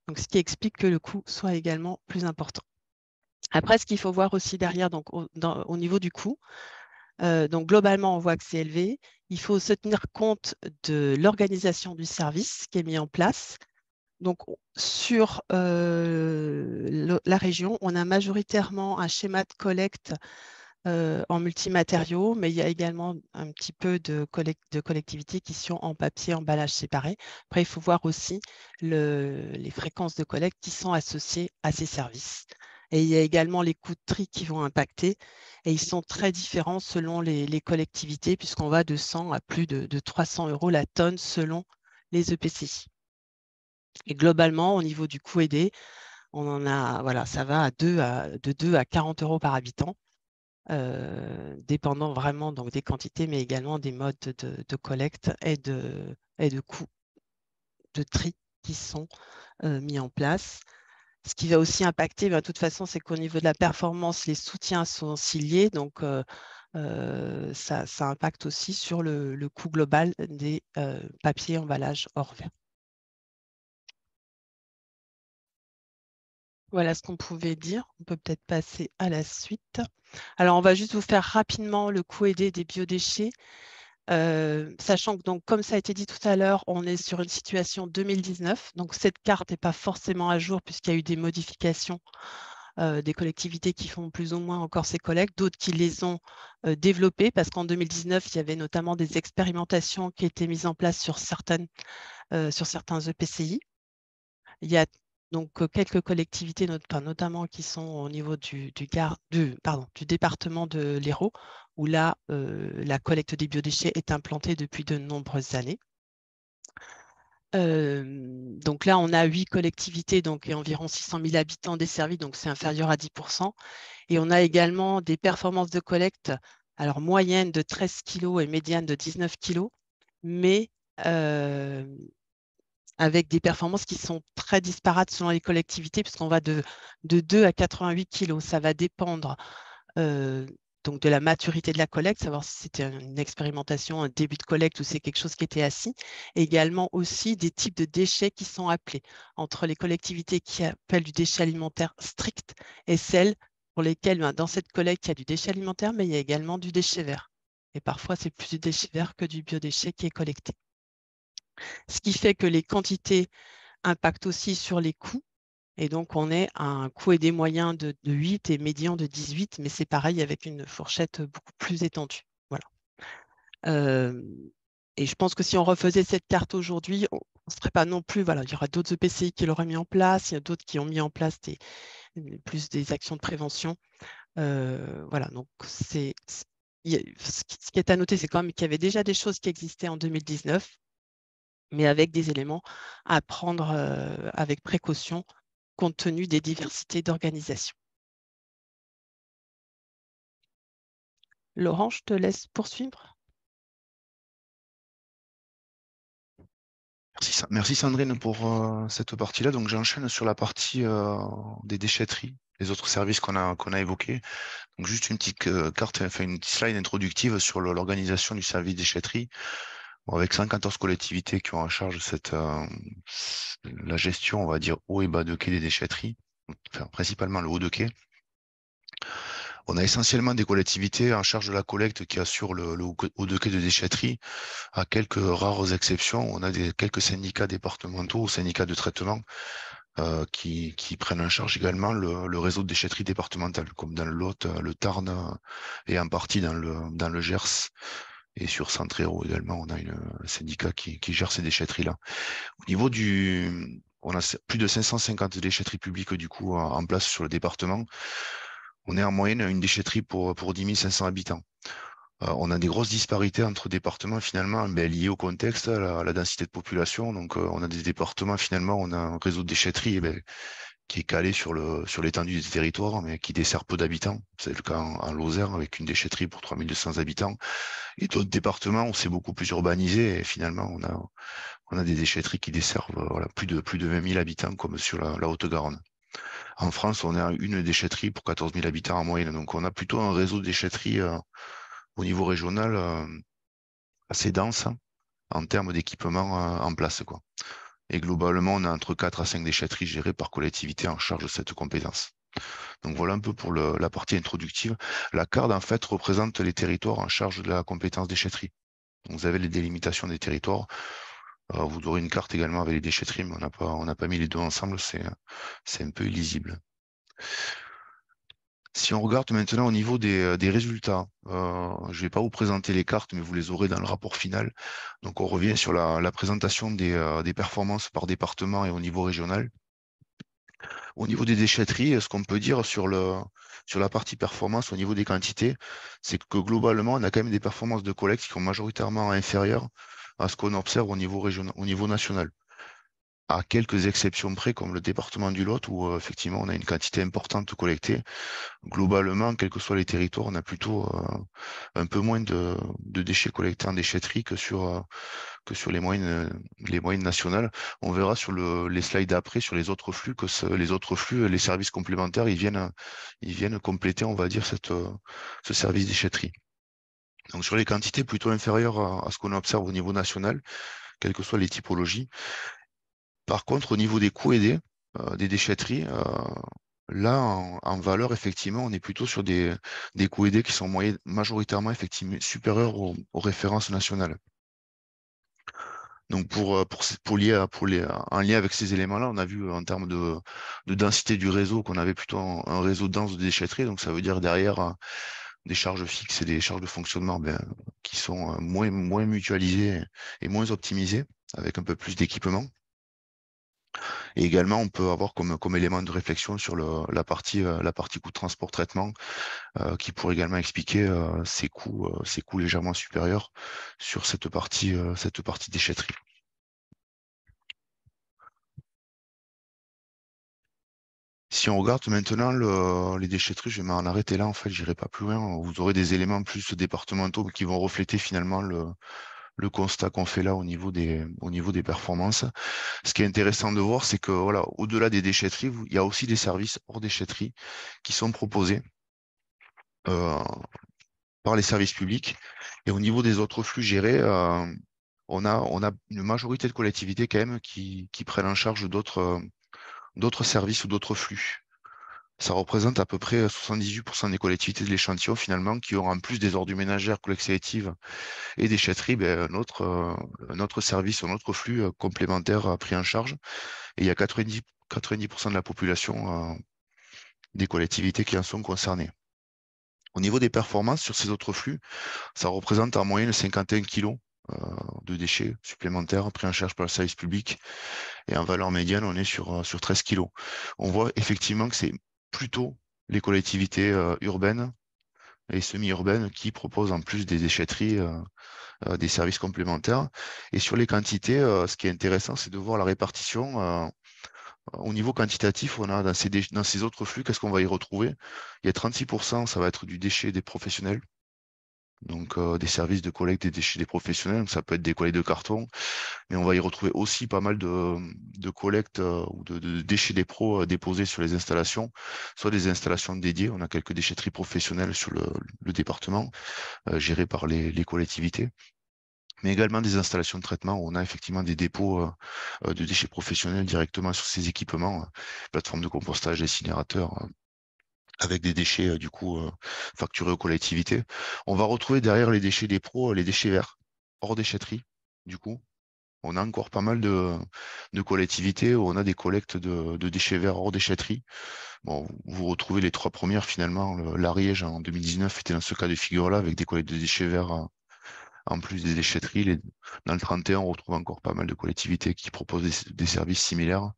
donc ce qui explique que le coût soit également plus important. Après, ce qu'il faut voir aussi derrière, donc au niveau du coût, donc globalement, on voit que c'est élevé. Il faut se tenir compte de l'organisation du service qui est mis en place. Donc, sur la région, on a majoritairement un schéma de collecte en multimatériaux, mais il y a également un petit peu de collectivités qui sont en papier, emballage séparé. Après, il faut voir aussi les fréquences de collecte qui sont associées à ces services. Et il y a également les coûts de tri qui vont impacter, et ils sont très différents selon les collectivités, puisqu'on va de 100 à plus de 300 € la tonne selon les EPCI. Et globalement, au niveau du coût aidé, on en a, voilà, ça va de 2 à 40 € par habitant. Dépendant vraiment donc, des quantités, mais également des modes de collecte et de coûts de tri qui sont mis en place. Ce qui va aussi impacter, de toute façon, c'est qu'au niveau de la performance, les soutiens sont aussi liés, donc ça impacte aussi sur le coût global des papiers emballages hors verre. Voilà ce qu'on pouvait dire. On peut peut-être passer à la suite. Alors, on va juste vous faire rapidement le coût aidé des biodéchets. Sachant que, donc, comme ça a été dit tout à l'heure, on est sur une situation 2019. Donc, cette carte n'est pas forcément à jour puisqu'il y a eu des modifications des collectivités qui font plus ou moins encore ces collectes, d'autres qui les ont développées parce qu'en 2019, il y avait notamment des expérimentations qui étaient mises en place sur certains EPCI. Il y a donc quelques collectivités, notamment qui sont au niveau du département de l'Hérault, où là, la collecte des biodéchets est implantée depuis de nombreuses années. Donc là, on a 8 collectivités et environ 600 000 habitants desservis, donc c'est inférieur à 10%. Et on a également des performances de collecte, alors moyenne de 13 kg et médiane de 19 kg, mais avec des performances qui sont très disparates selon les collectivités, puisqu'on va de 2 à 88 kg. Ça va dépendre donc de la maturité de la collecte, savoir si c'était une expérimentation, un début de collecte ou c'est quelque chose qui était assis. Et également aussi des types de déchets qui sont appelés entre les collectivités qui appellent du déchet alimentaire strict et celles pour lesquelles, dans cette collecte, il y a du déchet alimentaire, mais il y a également du déchet vert. Et parfois, c'est plus du déchet vert que du biodéchet qui est collecté. Ce qui fait que les quantités impactent aussi sur les coûts. Et donc, on est à un coût aidé moyen de 8 et médian de 18, mais c'est pareil avec une fourchette beaucoup plus étendue. Voilà. Et je pense que si on refaisait cette carte aujourd'hui, on ne serait pas non plus, voilà, il y aura d'autres EPCI qui l'auraient mis en place, il y a d'autres qui ont mis en place plus des actions de prévention. Voilà, donc ce qui est à noter, c'est quand même qu'il y avait déjà des choses qui existaient en 2019, mais avec des éléments à prendre avec précaution compte tenu des diversités d'organisation. Laurent, je te laisse poursuivre. Merci Sandrine pour cette partie-là. Donc j'enchaîne sur la partie des déchetteries. les autres services qu'on a évoqués. Donc juste une petite carte, enfin une petite slide introductive sur l'organisation du service déchetterie. Bon, avec 114 collectivités qui ont en charge la gestion, on va dire, haut et bas de quai des déchetteries, enfin, principalement le haut de quai. On a essentiellement des collectivités en charge de la collecte qui assurent le haut de quai de déchetterie. À quelques rares exceptions, on a quelques syndicats départementaux ou syndicats de traitement qui prennent en charge également le réseau de déchetterie départementale, comme dans le Lot, le Tarn et en partie dans le Gers. Et sur Centre-Hérault également, on a un syndicat qui gère ces déchetteries-là. Au niveau on a plus de 550 déchetteries publiques du coup en place sur le département. On est en moyenne à une déchetterie pour 10 500 habitants. On a des grosses disparités entre départements finalement, mais liées au contexte, à la densité de population. Donc on a des départements finalement, on a un réseau de déchetterie qui est calé sur l'étendue des territoires, mais qui dessert peu d'habitants. C'est le cas en Lozère avec une déchetterie pour 3200 habitants. Et d'autres départements où c'est beaucoup plus urbanisé et finalement on a des déchetteries qui desservent plus de 20 000 habitants comme sur la Haute-Garonne. En France, on a une déchetterie pour 14 000 habitants en moyenne. Donc on a plutôt un réseau de déchetterie au niveau régional assez dense en termes d'équipement en place, quoi. Et globalement, on a entre 4 à 5 déchetteries gérées par collectivité en charge de cette compétence. Donc voilà un peu pour la partie introductive. La carte, en fait, représente les territoires en charge de la compétence déchetterie. Donc, vous avez les délimitations des territoires. Vous aurez une carte également avec les déchetteries, mais on n'a pas mis les deux ensemble, c'est un peu illisible. Si on regarde maintenant au niveau des résultats, je ne vais pas vous présenter les cartes, mais vous les aurez dans le rapport final. Donc on revient sur la présentation des performances par département et au niveau régional. Au niveau des déchetteries, ce qu'on peut dire sur la partie performance au niveau des quantités, c'est que globalement, on a quand même des performances de collecte qui sont majoritairement inférieures à ce qu'on observe au niveau national. À quelques exceptions près, comme le département du Lot, où effectivement on a une quantité importante collectée. Globalement, quels que soient les territoires, on a plutôt un peu moins de déchets collectés en déchetterie que sur les moyennes nationales. On verra sur les slides après, sur les autres flux, que les autres flux, les services complémentaires, ils viennent compléter, on va dire, ce service déchetterie. Donc sur les quantités plutôt inférieures à ce qu'on observe au niveau national, quelles que soient les typologies. Par contre, au niveau des coûts aidés, des déchetteries, là, en valeur, effectivement, on est plutôt sur des coûts aidés qui sont majoritairement effectivement supérieurs aux références nationales. Donc en lien avec ces éléments-là, on a vu en termes de densité du réseau qu'on avait plutôt un réseau dense de déchetterie. Donc ça veut dire derrière des charges fixes et des charges de fonctionnement qui sont moins mutualisées et moins optimisées, avec un peu plus d'équipement. Et également, on peut avoir comme élément de réflexion sur la partie coût de transport-traitement, qui pourrait également expliquer ces coûts légèrement supérieurs sur cette partie déchetterie. Si on regarde maintenant les déchetteries, je vais m'en arrêter là, en fait, j'irai pas plus loin. Vous aurez des éléments plus départementaux qui vont refléter finalement le constat qu'on fait là au niveau des performances. Ce qui est intéressant de voir, c'est que voilà, au-delà des déchetteries, il y a aussi des services hors déchetterie qui sont proposés par les services publics. Et au niveau des autres flux gérés, on a une majorité de collectivités quand même qui prennent en charge d'autres services ou d'autres flux. Ça représente à peu près 78% des collectivités de l'échantillon finalement qui auront en plus des ordures ménagères, collecte sélective et déchetterie, notre service, un autre flux complémentaire pris en charge. Et il y a 90% de la population des collectivités qui en sont concernées. Au niveau des performances sur ces autres flux, ça représente en moyenne 51 kg de déchets supplémentaires pris en charge par le service public. Et en valeur médiane, on est sur 13 kg. On voit effectivement que c'est plutôt les collectivités urbaines et semi-urbaines qui proposent en plus des déchetteries des services complémentaires. Et sur les quantités, ce qui est intéressant, c'est de voir la répartition. Au niveau quantitatif, on a dans ces autres flux, qu'est-ce qu'on va y retrouver? Il y a 36%, ça va être du déchet des professionnels. donc des services de collecte des déchets des professionnels. Donc, ça peut être des collectes de carton, mais on va y retrouver aussi pas mal de collectes ou de déchets des pros déposés sur les installations, soit des installations dédiées. On a quelques déchetteries professionnelles sur le département, gérées par les collectivités, mais également des installations de traitement où on a effectivement des dépôts de déchets professionnels directement sur ces équipements, plateformes de compostage, incinérateurs, avec des déchets du coup facturés aux collectivités. On va retrouver derrière les déchets des pros les déchets verts, hors déchetterie, du coup. On a encore pas mal de collectivités où on a des collectes de déchets verts hors déchetterie. Bon, vous retrouvez les trois premières finalement. L'Ariège en 2019 était dans ce cas de figure-là, avec des collectes de déchets verts en plus des déchetteries. Dans le 31, on retrouve encore pas mal de collectivités qui proposent des services similaires,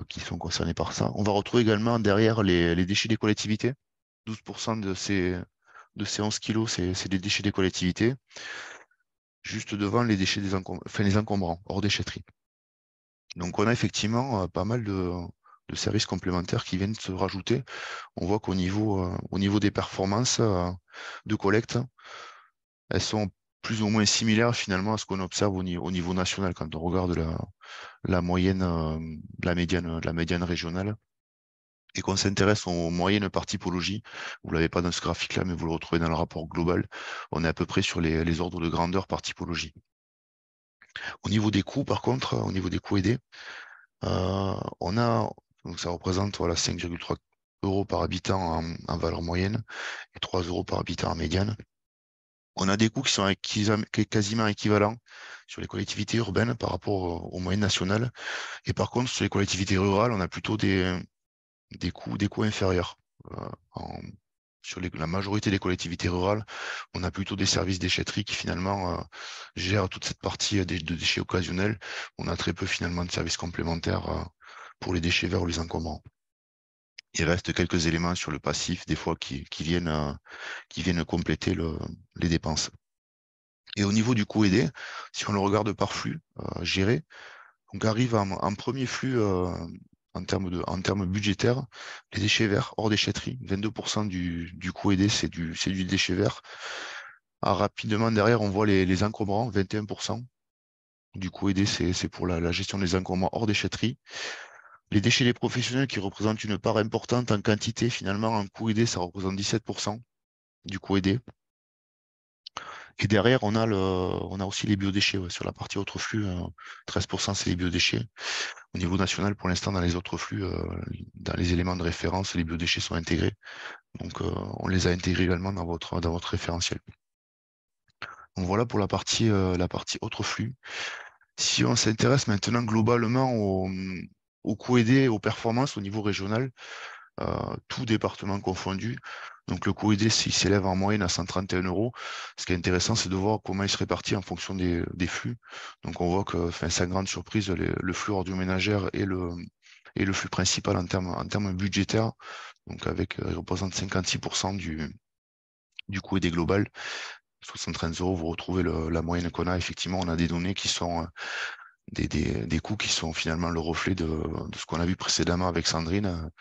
qui sont concernés par ça. On va retrouver également derrière les déchets des collectivités. 12% de ces 11 kilos, c'est des déchets des collectivités. Juste devant les déchets les encombrants, hors déchetterie. Donc on a effectivement pas mal de services complémentaires qui viennent se rajouter. On voit qu'au niveau des performances de collecte, elles sont plus ou moins similaires finalement à ce qu'on observe au niveau national quand on regarde la moyenne, la médiane régionale, et qu'on s'intéresse aux moyennes par typologie. Vous ne l'avez pas dans ce graphique-là, mais vous le retrouvez dans le rapport global. On est à peu près sur les ordres de grandeur par typologie. Au niveau des coûts, par contre, au niveau des coûts aidés, donc ça représente 5,3 euros par habitant en valeur moyenne et 3 euros par habitant en médiane. On a des coûts qui sont quasiment équivalents sur les collectivités urbaines par rapport aux moyennes nationales. Et par contre, sur les collectivités rurales, on a plutôt des coûts inférieurs. Sur la majorité des collectivités rurales, on a plutôt des services déchetterie qui finalement gèrent toute cette partie de déchets occasionnels. On a très peu finalement de services complémentaires pour les déchets verts ou les encombrants. Il reste quelques éléments sur le passif, des fois qui viennent compléter les dépenses. Et au niveau du coût aidé, si on le regarde par flux géré, donc arrive en premier flux en termes budgétaires, les déchets verts hors déchetterie, 22% du coût aidé, c'est du déchet vert. Rapidement derrière, on voit les encombrants, 21%. Du coût aidé, c'est pour la gestion des encombrants hors déchetterie. Les déchets des professionnels qui représentent une part importante en quantité, finalement, en coût aidé, ça représente 17% du coût aidé. Et derrière, on a aussi les biodéchets sur la partie autres flux. 13%, c'est les biodéchets. Au niveau national, pour l'instant, dans les autres flux, dans les éléments de référence, les biodéchets sont intégrés. Donc, on les a intégrés également dans votre référentiel. Donc, voilà pour la partie autres flux. Si on s'intéresse maintenant globalement au coût aidé, aux performances au niveau régional, tout département confondu. Donc le coût aidé, il s'élève en moyenne à 131 euros. Ce qui est intéressant, c'est de voir comment il se répartit en fonction des flux. Donc on voit que, sans grande surprise, le flux ordures ménagères est le flux principal en termes budgétaires. Donc il représente 56% du coût aidé global. 73 euros, vous retrouvez la moyenne qu'on a. Effectivement, on a des données qui sont des coûts qui sont finalement le reflet de ce qu'on a vu précédemment avec Sandrine,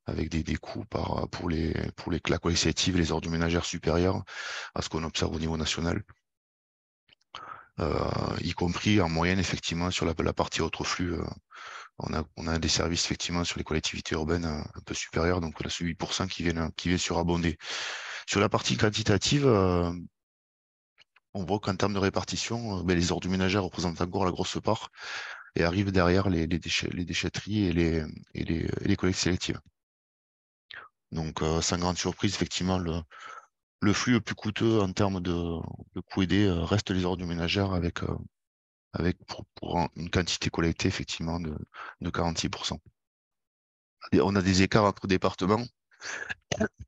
avec des coûts pour la collectivité et les ordures ménagères supérieures à ce qu'on observe au niveau national, y compris en moyenne, effectivement, sur la partie autres flux. On a des services, effectivement, sur les collectivités urbaines un peu supérieurs, donc on a ce 8% qui viennent surabonder. Sur la partie quantitative, on voit qu'en termes de répartition, les ordures ménagères représentent encore la grosse part et arrivent derrière les déchetteries et les collectes sélectives. Donc, sans grande surprise, effectivement, le flux le plus coûteux en termes de coût aidé reste les ordures ménagères avec pour une quantité collectée, effectivement, de 46%. Et on a des écarts entre départements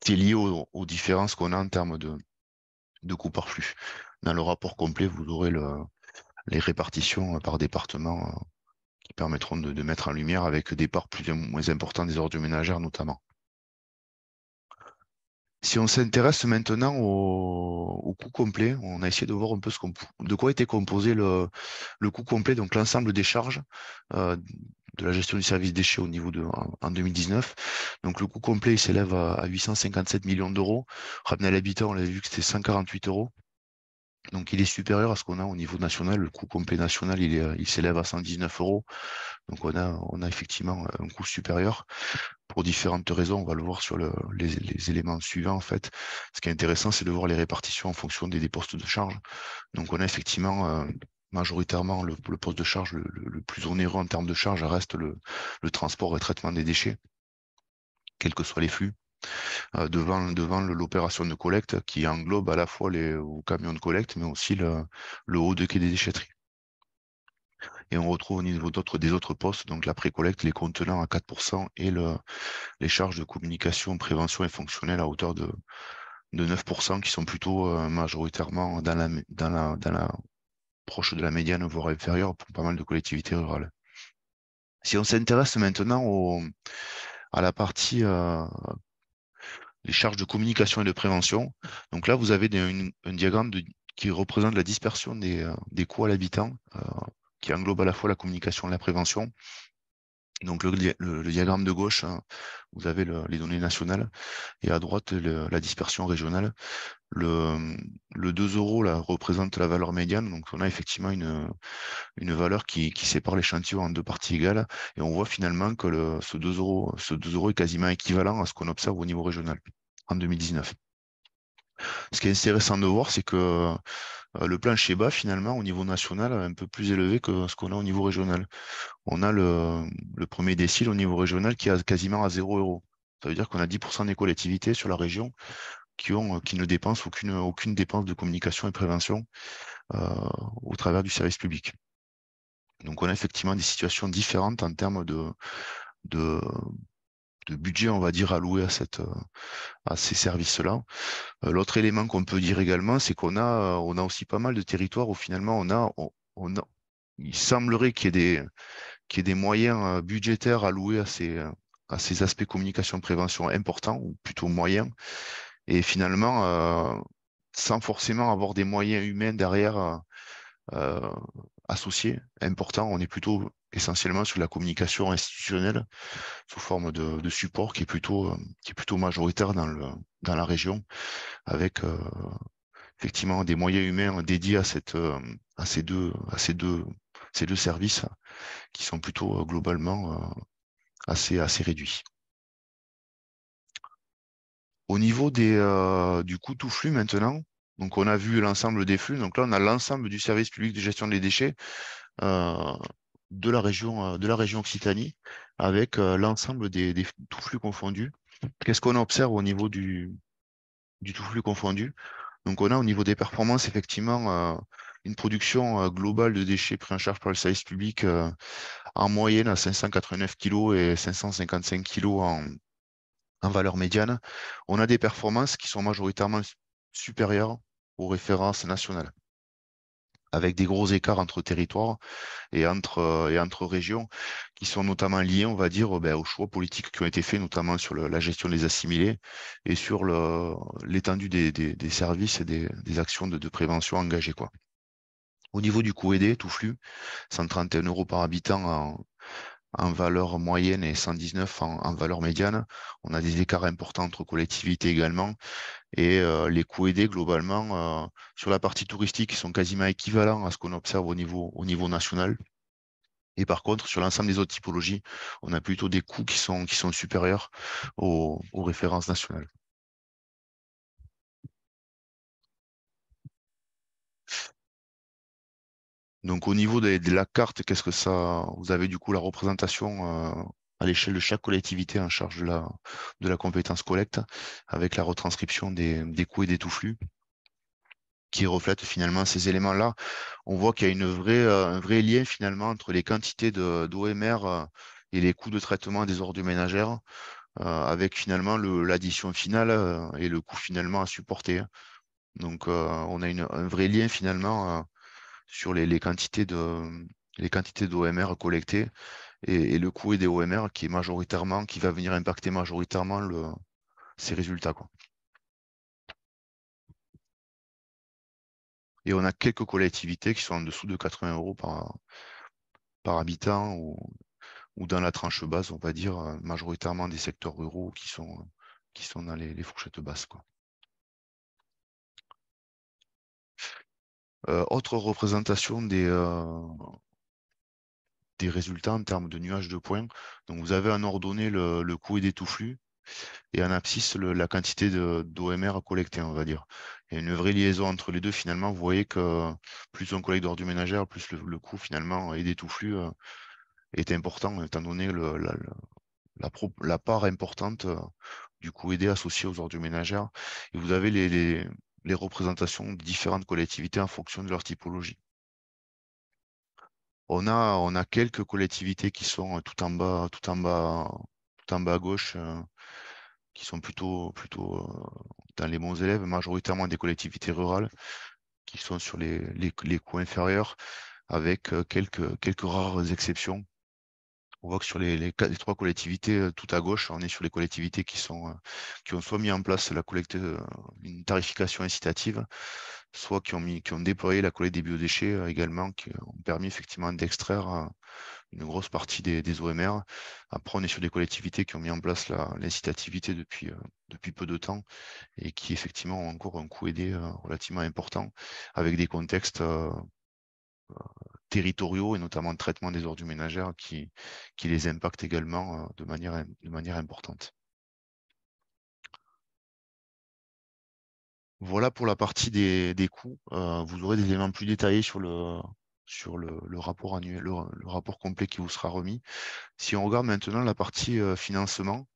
qui est lié aux différences qu'on a en termes de coûts par flux. Dans le rapport complet, vous aurez les répartitions par département qui permettront de mettre en lumière avec des parts plus ou moins importantes des ordures ménagères notamment. Si on s'intéresse maintenant au coût complet, on a essayé de voir un peu de quoi était composé le coût complet, donc l'ensemble des charges de la gestion du service déchets au niveau en 2019. Donc le coût complet il s'élève à 857 millions d'euros. Ramené à l'habitat, on avait vu que c'était 148 euros. Donc il est supérieur à ce qu'on a au niveau national. Le coût complet national, il s'élève à 119 euros. Donc on a effectivement un coût supérieur pour différentes raisons. On va le voir sur les éléments suivants en fait. Ce qui est intéressant, c'est de voir les répartitions en fonction des postes de charge. Donc on a effectivement majoritairement le poste de charge le plus onéreux en termes de charge reste le transport et traitement des déchets, quels que soient les flux. Devant l'opération de collecte qui englobe à la fois les camions de collecte, mais aussi le haut de quai des déchetteries. Et on retrouve au niveau des autres postes, donc la pré-collecte, les contenants à 4% et les charges de communication, prévention et fonctionnelle à hauteur de 9%, qui sont plutôt majoritairement dans la proche de la médiane, voire inférieure, pour pas mal de collectivités rurales. Si on s'intéresse maintenant à la partie les charges de communication et de prévention. Donc là, vous avez un diagramme qui représente la dispersion des coûts à l'habitant, qui englobe à la fois la communication et la prévention. Donc le diagramme de gauche, hein, vous avez les données nationales, et à droite, la dispersion régionale. Le 2 euros là, représente la valeur médiane, donc on a effectivement une valeur qui sépare l'échantillon en deux parties égales, et on voit finalement que ce 2 euros est quasiment équivalent à ce qu'on observe au niveau régional en 2019. Ce qui est intéressant de voir, c'est que le plancher bas, finalement, au niveau national, est un peu plus élevé que ce qu'on a au niveau régional. On a le premier décile au niveau régional qui est quasiment à 0 euros. Ça veut dire qu'on a 10% des collectivités sur la région qui ne dépensent aucune dépense de communication et prévention au travers du service public. Donc on a effectivement des situations différentes en termes de budget, on va dire, alloué à ces services-là. L'autre élément qu'on peut dire également, c'est on a aussi pas mal de territoires où finalement il semblerait qu'il y ait des moyens budgétaires alloués à ces aspects communication prévention importants, ou plutôt moyens, et finalement, sans forcément avoir des moyens humains derrière euh, associés, importants, on est plutôt essentiellement sur la communication institutionnelle sous forme de support qui est plutôt majoritaire dans la région, avec effectivement des moyens humains dédiés à ces deux services qui sont plutôt globalement assez réduits. Au niveau du coût tout flux maintenant, donc on a vu l'ensemble des flux, donc là on a l'ensemble du service public de gestion des déchets euh, de la région Occitanie, avec l'ensemble des tout flux confondus. Qu'est-ce qu'on observe au niveau du tout flux confondu? Donc on a au niveau des performances effectivement une production globale de déchets pris en charge par le service public en moyenne à 589 kg et 555 kg en valeur médiane. On a des performances qui sont majoritairement supérieures aux références nationales, avec des gros écarts entre territoires et entre régions, qui sont notamment liés, on va dire, aux choix politiques qui ont été faits, notamment sur la gestion des assimilés et sur l'étendue des services et des actions de prévention engagées, quoi. Au niveau du coût aidé, tout flux, 131 euros par habitant en valeur moyenne et 119 en valeur médiane. On a des écarts importants entre collectivités également. Et les coûts aidés, globalement, sur la partie touristique, ils sont quasiment équivalents à ce qu'on observe au niveau national. Et par contre, sur l'ensemble des autres typologies, on a plutôt des coûts qui sont supérieurs aux références nationales. Donc au niveau de la carte, qu'est-ce que ça... Vous avez du coup la représentation à l'échelle de chaque collectivité en charge de la compétence collecte, avec la retranscription des coûts et des tout-flux, qui reflète finalement ces éléments-là. On voit qu'il y a un vrai lien finalement entre les quantités d'OMR et les coûts de traitement des ordures ménagères, avec finalement l'addition finale et le coût finalement à supporter. Donc on a un vrai lien finalement sur les quantités d'OMR collectées et le coût des OMR qui va venir impacter majoritairement ces résultats, quoi. Et on a quelques collectivités qui sont en dessous de 80 euros par habitant, ou dans la tranche basse, on va dire, majoritairement des secteurs ruraux qui sont dans les fourchettes basses, quoi. Autre représentation des résultats en termes de nuages de points. Donc vous avez en ordonnée le coût aidé tout flux et en abscisse la quantité d'OMR collectée, on va dire. Il y a une vraie liaison entre les deux. Finalement, vous voyez que plus on collecte d'ordures ménagères, plus le coût finalement aidé tout flux est important, étant donné la part importante du coût aidé associé aux ordures ménagères. Et vous avez les représentations de différentes collectivités en fonction de leur typologie. On a quelques collectivités qui sont tout en bas à gauche, qui sont plutôt dans les bons élèves, majoritairement des collectivités rurales qui sont sur les coûts inférieurs, avec quelques rares exceptions. On voit que sur les 3 collectivités tout à gauche, on est sur les collectivités qui ont soit mis en place la collecte, une tarification incitative, soit qui ont déployé la collecte des biodéchets également, qui ont permis effectivement d'extraire une grosse partie des OMR. Après, on est sur des collectivités qui ont mis en place l'incitativité depuis peu de temps et qui effectivement ont encore un coût aidé relativement important, avec des contextes territoriaux et notamment de traitement des ordures ménagères qui les impactent également de manière importante. Voilà pour la partie des coûts. Vous aurez des éléments plus détaillés sur le rapport annuel, le rapport complet qui vous sera remis. Si on regarde maintenant la partie financement,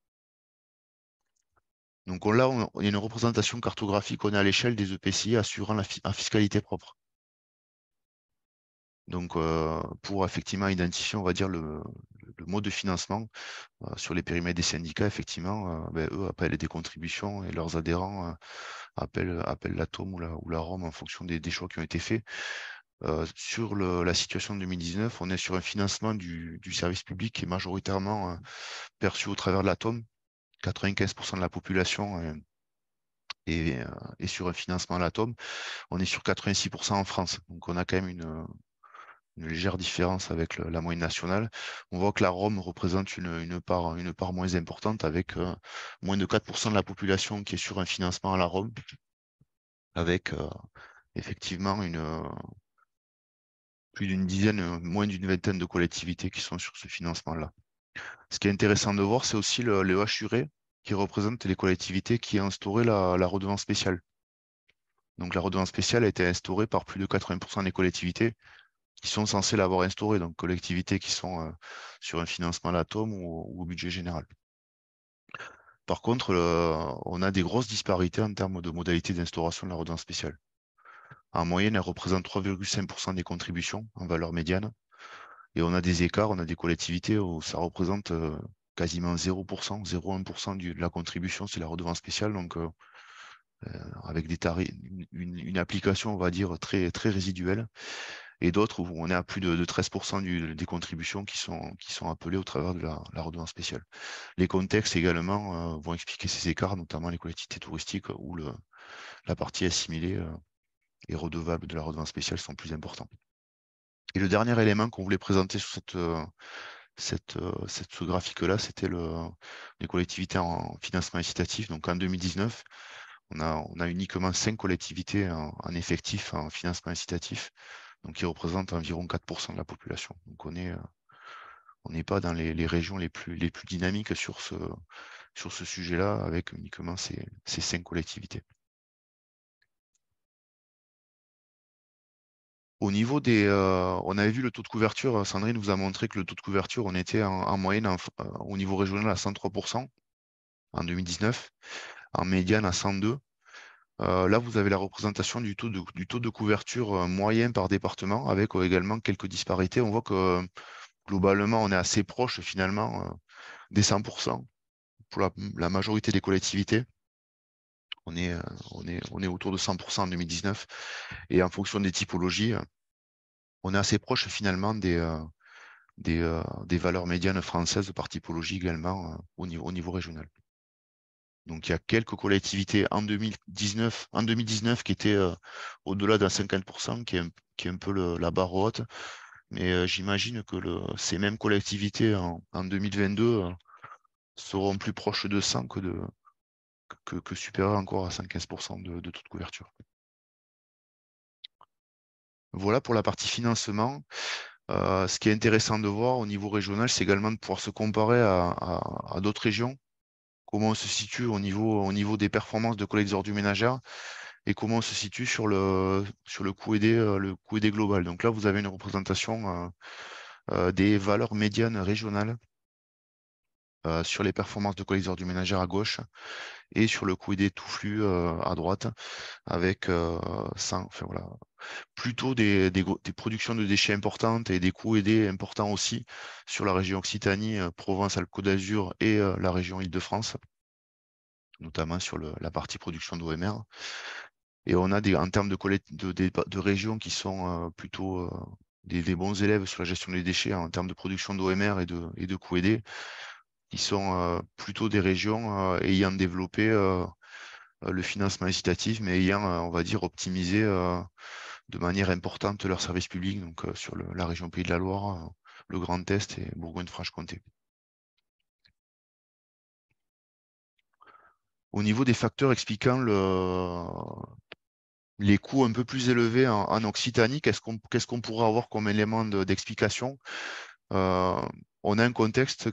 donc là, il y a une représentation cartographique, on est à l'échelle des EPCI assurant la fiscalité propre. Donc, pour effectivement identifier, on va dire, le mode de financement sur les périmètres des syndicats, effectivement, eux appellent des contributions et leurs adhérents appellent l'atome ou la Rome en fonction des choix qui ont été faits. Sur la situation de 2019, on est sur un financement du service public qui est majoritairement perçu au travers de l'atome. 95% de la population est sur un financement à l'atome. On est sur 86% en France. Donc on a quand même une légère différence avec la moyenne nationale. On voit que la Rome représente une part moins importante, avec moins de 4% de la population qui est sur un financement à la Rome, avec effectivement plus d'une dizaine, moins d'une vingtaine de collectivités qui sont sur ce financement-là. Ce qui est intéressant de voir, c'est aussi le HURE, qui représente les collectivités qui ont instauré la redevance spéciale. Donc la redevance spéciale a été instaurée par plus de 80% des collectivités qui sont censées l'avoir instaurée, donc collectivités qui sont sur un financement à l'atome ou au budget général. Par contre, on a des grosses disparités en termes de modalités d'instauration de la redevance spéciale. En moyenne, elle représente 3,5% des contributions en valeur médiane. Et on a des écarts, on a des collectivités où ça représente quasiment 0%, 0,1% de la contribution, c'est la redevance spéciale. Donc, avec des tarifs, une application, on va dire, très, très résiduelle. Et d'autres où on est à plus de 13% des contributions qui sont appelées au travers de la redevance spéciale. Les contextes également vont expliquer ces écarts, notamment les collectivités touristiques où la partie assimilée et redevable de la redevance spéciale sont plus importants. Et le dernier élément qu'on voulait présenter sur ce graphique-là, c'était les collectivités en financement incitatif. Donc en 2019, on a uniquement 5 collectivités en effectif en financement incitatif, donc qui représentent environ 4% de la population. Donc on n'est pas dans les régions les plus dynamiques sur ce sujet-là, avec uniquement ces 5 collectivités. Au niveau on avait vu le taux de couverture, Sandrine vous a montré que le taux de couverture, on était en moyenne au niveau régional à 103% en 2019, en médiane à 102%. Là, vous avez la représentation du taux de couverture moyen par département, avec également quelques disparités. On voit que globalement, on est assez proche finalement des 100% pour la majorité des collectivités. On est autour de 100% en 2019. Et en fonction des typologies, on est assez proche finalement des valeurs médianes françaises par typologie également au niveau régional. Donc il y a quelques collectivités en 2019 qui étaient au-delà d'un 50%, qui est un peu la barre haute. Mais j'imagine que ces mêmes collectivités en 2022 seront plus proches de 100 que supérieures encore à 115% de toute couverture. Voilà pour la partie financement. Ce qui est intéressant de voir au niveau régional, c'est également de pouvoir se comparer à d'autres régions, comment on se situe au niveau des performances de collecte des ordures ménagères et comment on se situe sur le coût aidé global. Donc là, vous avez une représentation des valeurs médianes régionales sur les performances de collecte des ordures ménagères à gauche et sur le coût aidé tout flux à droite, avec voilà, plutôt des productions de déchets importantes et des coûts aidés importants aussi sur la région Occitanie, Provence-Alpes-Côte d'Azur et la région Île-de-France, notamment sur la partie production d'OMR. Et on a en termes de régions qui sont plutôt des bons élèves sur la gestion des déchets en termes de production d'OMR et de coûts aidés, qui sont plutôt des régions ayant développé le financement incitatif, mais ayant, on va dire, optimisé de manière importante leurs services publics, donc sur la région Pays de la Loire, le Grand Est et Bourgogne-Franche-Comté. Au niveau des facteurs expliquant les coûts un peu plus élevés en Occitanie, qu'est-ce qu'on pourrait avoir comme élément d'explication? On a un contexte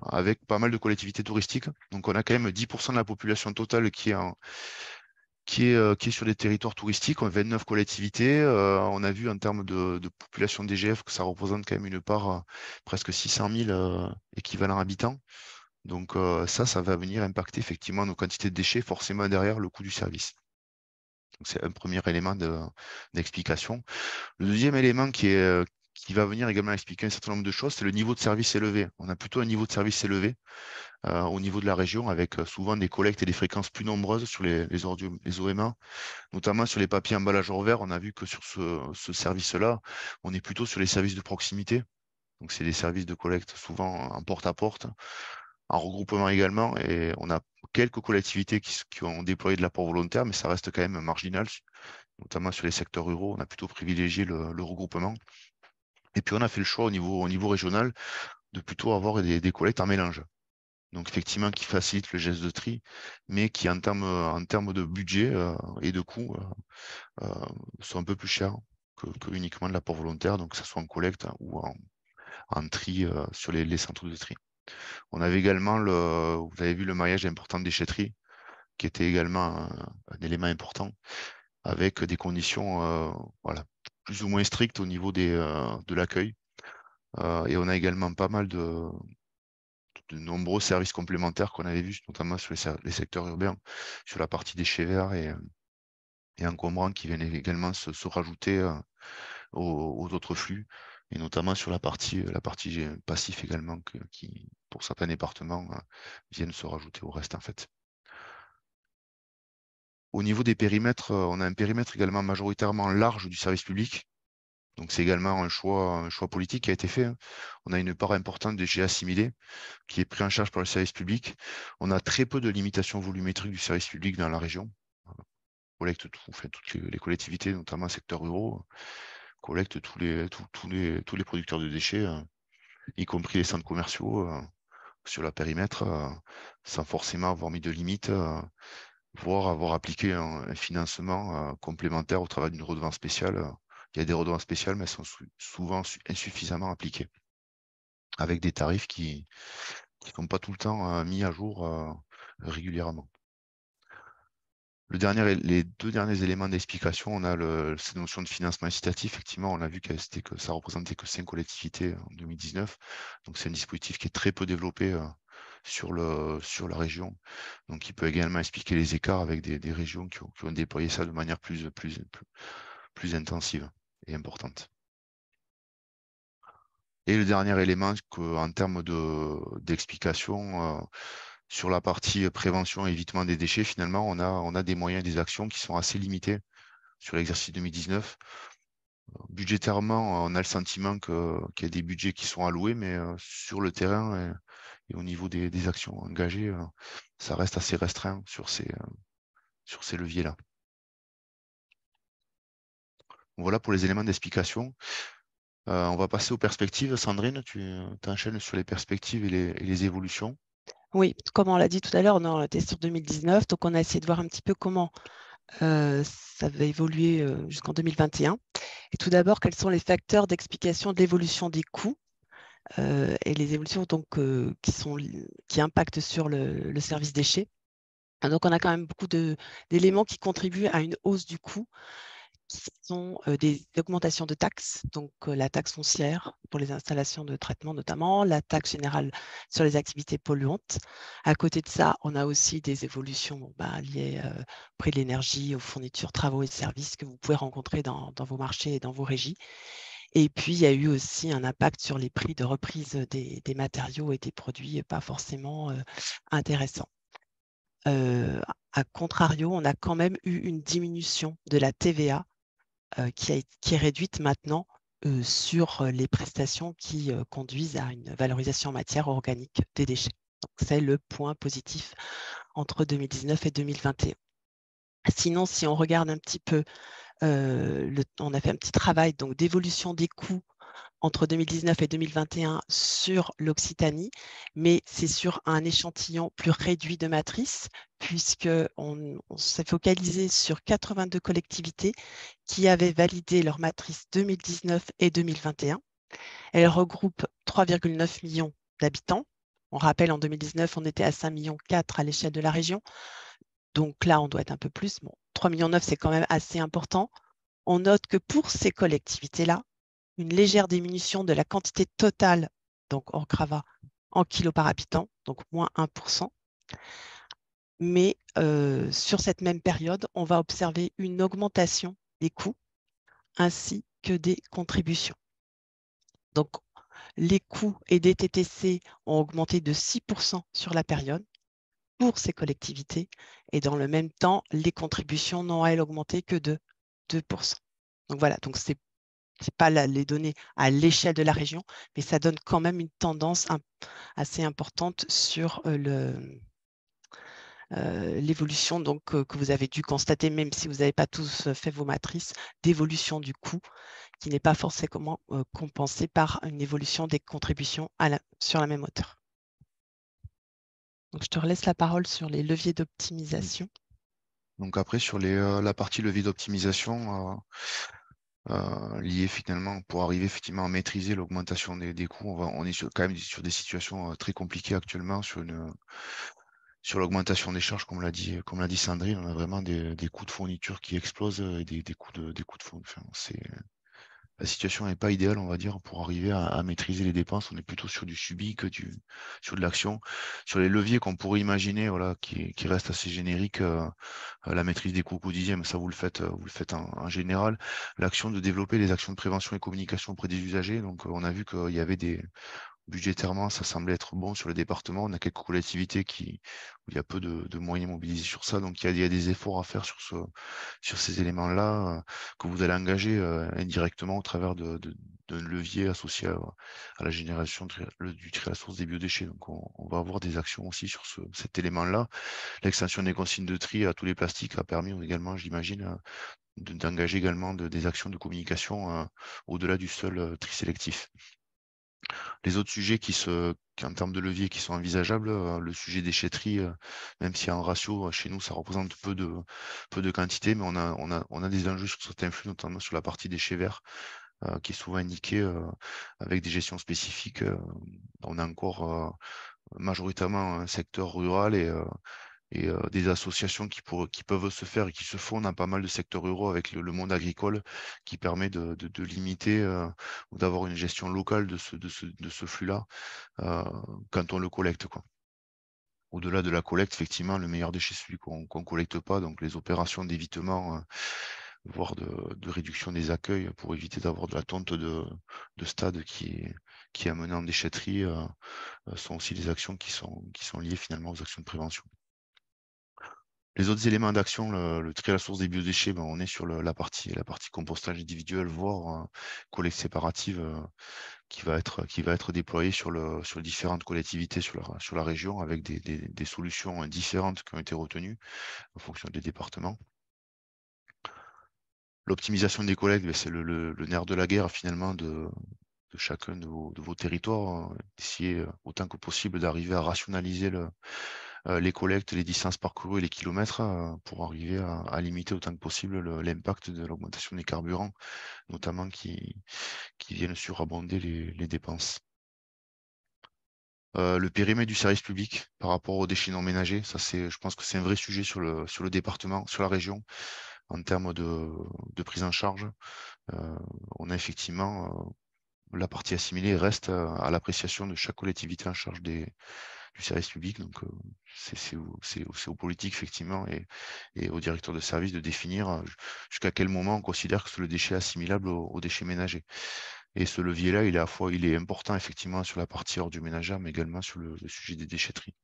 avec pas mal de collectivités touristiques. Donc, on a quand même 10% de la population totale qui est sur des territoires touristiques. On a 29 collectivités. On a vu en termes de population DGF que ça représente quand même une part presque 600 000 équivalents habitants. Donc, ça va venir impacter effectivement nos quantités de déchets, forcément derrière le coût du service. Donc, c'est un premier élément d'explication. Le deuxième élément qui va venir également expliquer un certain nombre de choses, c'est le niveau de service élevé. On a plutôt un niveau de service élevé au niveau de la région, avec souvent des collectes et des fréquences plus nombreuses sur les OMA, notamment sur les papiers emballages hors verre. On a vu que sur ce service-là, on est plutôt sur les services de proximité. Donc, c'est des services de collecte souvent en porte-à-porte, en regroupement également. Et on a quelques collectivités qui ont déployé de l'apport volontaire, mais ça reste quand même marginal, notamment sur les secteurs ruraux. On a plutôt privilégié le regroupement. Et puis, on a fait le choix au niveau régional de plutôt avoir des collectes en mélange. Donc, effectivement, qui facilite le geste de tri, mais qui, en termes de budget et de coûts, sont un peu plus chers que uniquement de l'apport volontaire, donc que ce soit en collecte ou en tri sur les centres de tri. On avait également, vous avez vu, le maillage important de déchetterie, qui était également un élément important, avec des conditions voilà, plus ou moins strictes au niveau de l'accueil. Et on a également pas mal de nombreux services complémentaires qu'on avait vus, notamment sur les secteurs urbains, sur la partie déchets verts et encombrants qui viennent également se rajouter aux autres flux, et notamment sur la partie passif également, qui, pour certains départements, viennent se rajouter au reste en fait. Au niveau des périmètres, on a un périmètre également majoritairement large du service public. Donc c'est également un choix politique qui a été fait, hein. On a une part importante de déchets assimilés qui est pris en charge par le service public. On a très peu de limitations volumétriques du service public dans la région. On collecte toutes les collectivités, notamment secteurs ruraux, collectent tous les producteurs de déchets, y compris les centres commerciaux, sur leur périmètre, sans forcément avoir mis de limite, voire avoir appliqué un financement complémentaire au travers d'une redevance spéciale. Il y a des redevances spéciales, mais elles sont souvent insuffisamment appliquées, avec des tarifs qui ne sont pas tout le temps mis à jour régulièrement. Les deux derniers éléments d'explication, on a cette notion de financement incitatif. Effectivement, on a vu que ça représentait que 5 collectivités en 2019. Donc, c'est un dispositif qui est très peu développé sur la région. Donc, il peut également expliquer les écarts avec des régions qui ont déployé ça de manière plus intensive et importante. Et le dernier élément, en termes d'explication, sur la partie prévention et évitement des déchets, finalement, on a des moyens et des actions qui sont assez limités sur l'exercice 2019. Budgétairement, on a le sentiment qu'il y a des budgets qui sont alloués, mais sur le terrain et au niveau des actions engagées, ça reste assez restreint sur ces leviers-là. Voilà pour les éléments d'explication. On va passer aux perspectives. Sandrine, tu enchaînes sur les perspectives et les évolutions. Oui, comme on l'a dit tout à l'heure, on était sur 2019, donc on a essayé de voir un petit peu comment ça va évoluer jusqu'en 2021. Et tout d'abord, quels sont les facteurs d'explication de l'évolution des coûts et les évolutions donc, qui impactent sur le service déchets. Donc, on a quand même beaucoup d'éléments qui contribuent à une hausse du coût, qui sont des augmentations de taxes, donc la taxe foncière pour les installations de traitement notamment, la taxe générale sur les activités polluantes. À côté de ça, on a aussi des évolutions liées au prix de l'énergie, aux fournitures, travaux et services que vous pouvez rencontrer dans vos marchés et dans vos régies. Et puis, il y a eu aussi un impact sur les prix de reprise des matériaux et des produits pas forcément intéressants. À contrario, on a quand même eu une diminution de la TVA qui est réduite maintenant sur les prestations qui conduisent à une valorisation en matière organique des déchets. Donc, c'est le point positif entre 2019 et 2021. Sinon, si on regarde un petit peu, on a fait un petit travail d'évolution des coûts entre 2019 et 2021 sur l'Occitanie, mais c'est sur un échantillon plus réduit de matrices, puisqu'on s'est focalisé sur 82 collectivités qui avaient validé leur matrice 2019 et 2021. Elles regroupent 3,9 millions d'habitants. On rappelle, en 2019, on était à 5,4 millions à l'échelle de la région. Donc là, on doit être un peu plus. Bon, 3,9 millions, c'est quand même assez important. On note que pour ces collectivités-là, une légère diminution de la quantité totale, donc hors gravat, en kilos par habitant, donc moins 1%. Mais sur cette même période, on va observer une augmentation des coûts ainsi que des contributions. Donc, les coûts et des TTC ont augmenté de 6% sur la période pour ces collectivités et dans le même temps, les contributions n'ont elles augmenté que de 2%. Donc voilà, donc c'est pas les données à l'échelle de la région, mais ça donne quand même une tendance assez importante sur l'évolution que vous avez dû constater, même si vous n'avez pas tous fait vos matrices, d'évolution du coût qui n'est pas forcément compensée par une évolution des contributions sur la même hauteur. Donc, je te relaisse la parole sur les leviers d'optimisation. Donc après, sur la partie levier d'optimisation, lié finalement pour arriver effectivement à maîtriser l'augmentation des coûts. On est quand même sur des situations très compliquées actuellement sur l'augmentation des charges, comme l'a dit Sandrine. On a vraiment des coûts de fourniture qui explosent et des coûts de fourniture. Enfin, la situation n'est pas idéale, on va dire, pour arriver à maîtriser les dépenses. On est plutôt sur du subi que sur de l'action. Sur les leviers qu'on pourrait imaginer, voilà, qui restent assez génériques, la maîtrise des coûts quotidiens, mais ça vous le faites en général. L'action de développer les actions de prévention et communication auprès des usagers. Donc on a vu qu'il y avait budgétairement, ça semblait être bon sur le département. On a quelques collectivités où il y a peu de moyens mobilisés sur ça. Donc il y a des efforts à faire sur ces éléments-là que vous allez engager indirectement au travers d'un levier associé à la génération du tri à la source des biodéchets. Donc on va avoir des actions aussi sur cet élément-là. L'extension des consignes de tri à tous les plastiques a permis également, j'imagine, d'engager également des actions de communication au-delà du seul tri sélectif. Les autres sujets qui en termes de levier qui sont envisageables, le sujet déchetterie, même si en ratio chez nous ça représente peu de quantité, mais on a des enjeux sur certains flux, notamment sur la partie déchets verts, qui est souvent indiquée avec des gestions spécifiques. On a encore majoritairement un secteur rural et des associations qui peuvent se faire et qui se font dans pas mal de secteurs ruraux avec le monde agricole qui permet de limiter ou d'avoir une gestion locale de ce flux-là quand on le collecte, quoi. Au-delà de la collecte, effectivement, le meilleur déchet, c'est celui qu'on collecte pas. Donc les opérations d'évitement, voire de réduction des accueils pour éviter d'avoir de la tonte de stade qui est amenée en déchetterie sont aussi des actions qui sont liées finalement aux actions de prévention. Les autres éléments d'action, le tri à la source des biodéchets, on est sur la partie compostage individuel, voire collecte séparative qui va être déployée sur les différentes collectivités sur la région avec des solutions différentes qui ont été retenues en fonction des départements. L'optimisation des collectes, c'est le nerf de la guerre finalement de chacun de vos territoires, d'essayer autant que possible d'arriver à rationaliser les collectes, les distances parcourues et les kilomètres pour arriver à limiter autant que possible l'impact de l'augmentation des carburants, notamment qui viennent surabonder les dépenses. Le périmètre du service public par rapport aux déchets non ménagers, ça je pense que c'est un vrai sujet sur le département, sur la région, en termes de prise en charge. On a effectivement la partie assimilée reste à l'appréciation de chaque collectivité en charge du service public. Donc, c'est aux politiques, effectivement, et aux directeurs de service de définir jusqu'à quel moment on considère que le déchet est assimilable aux déchets ménagers. Et ce levier-là, il est important, effectivement, sur la partie ordures ménagères, mais également sur le sujet des déchetteries.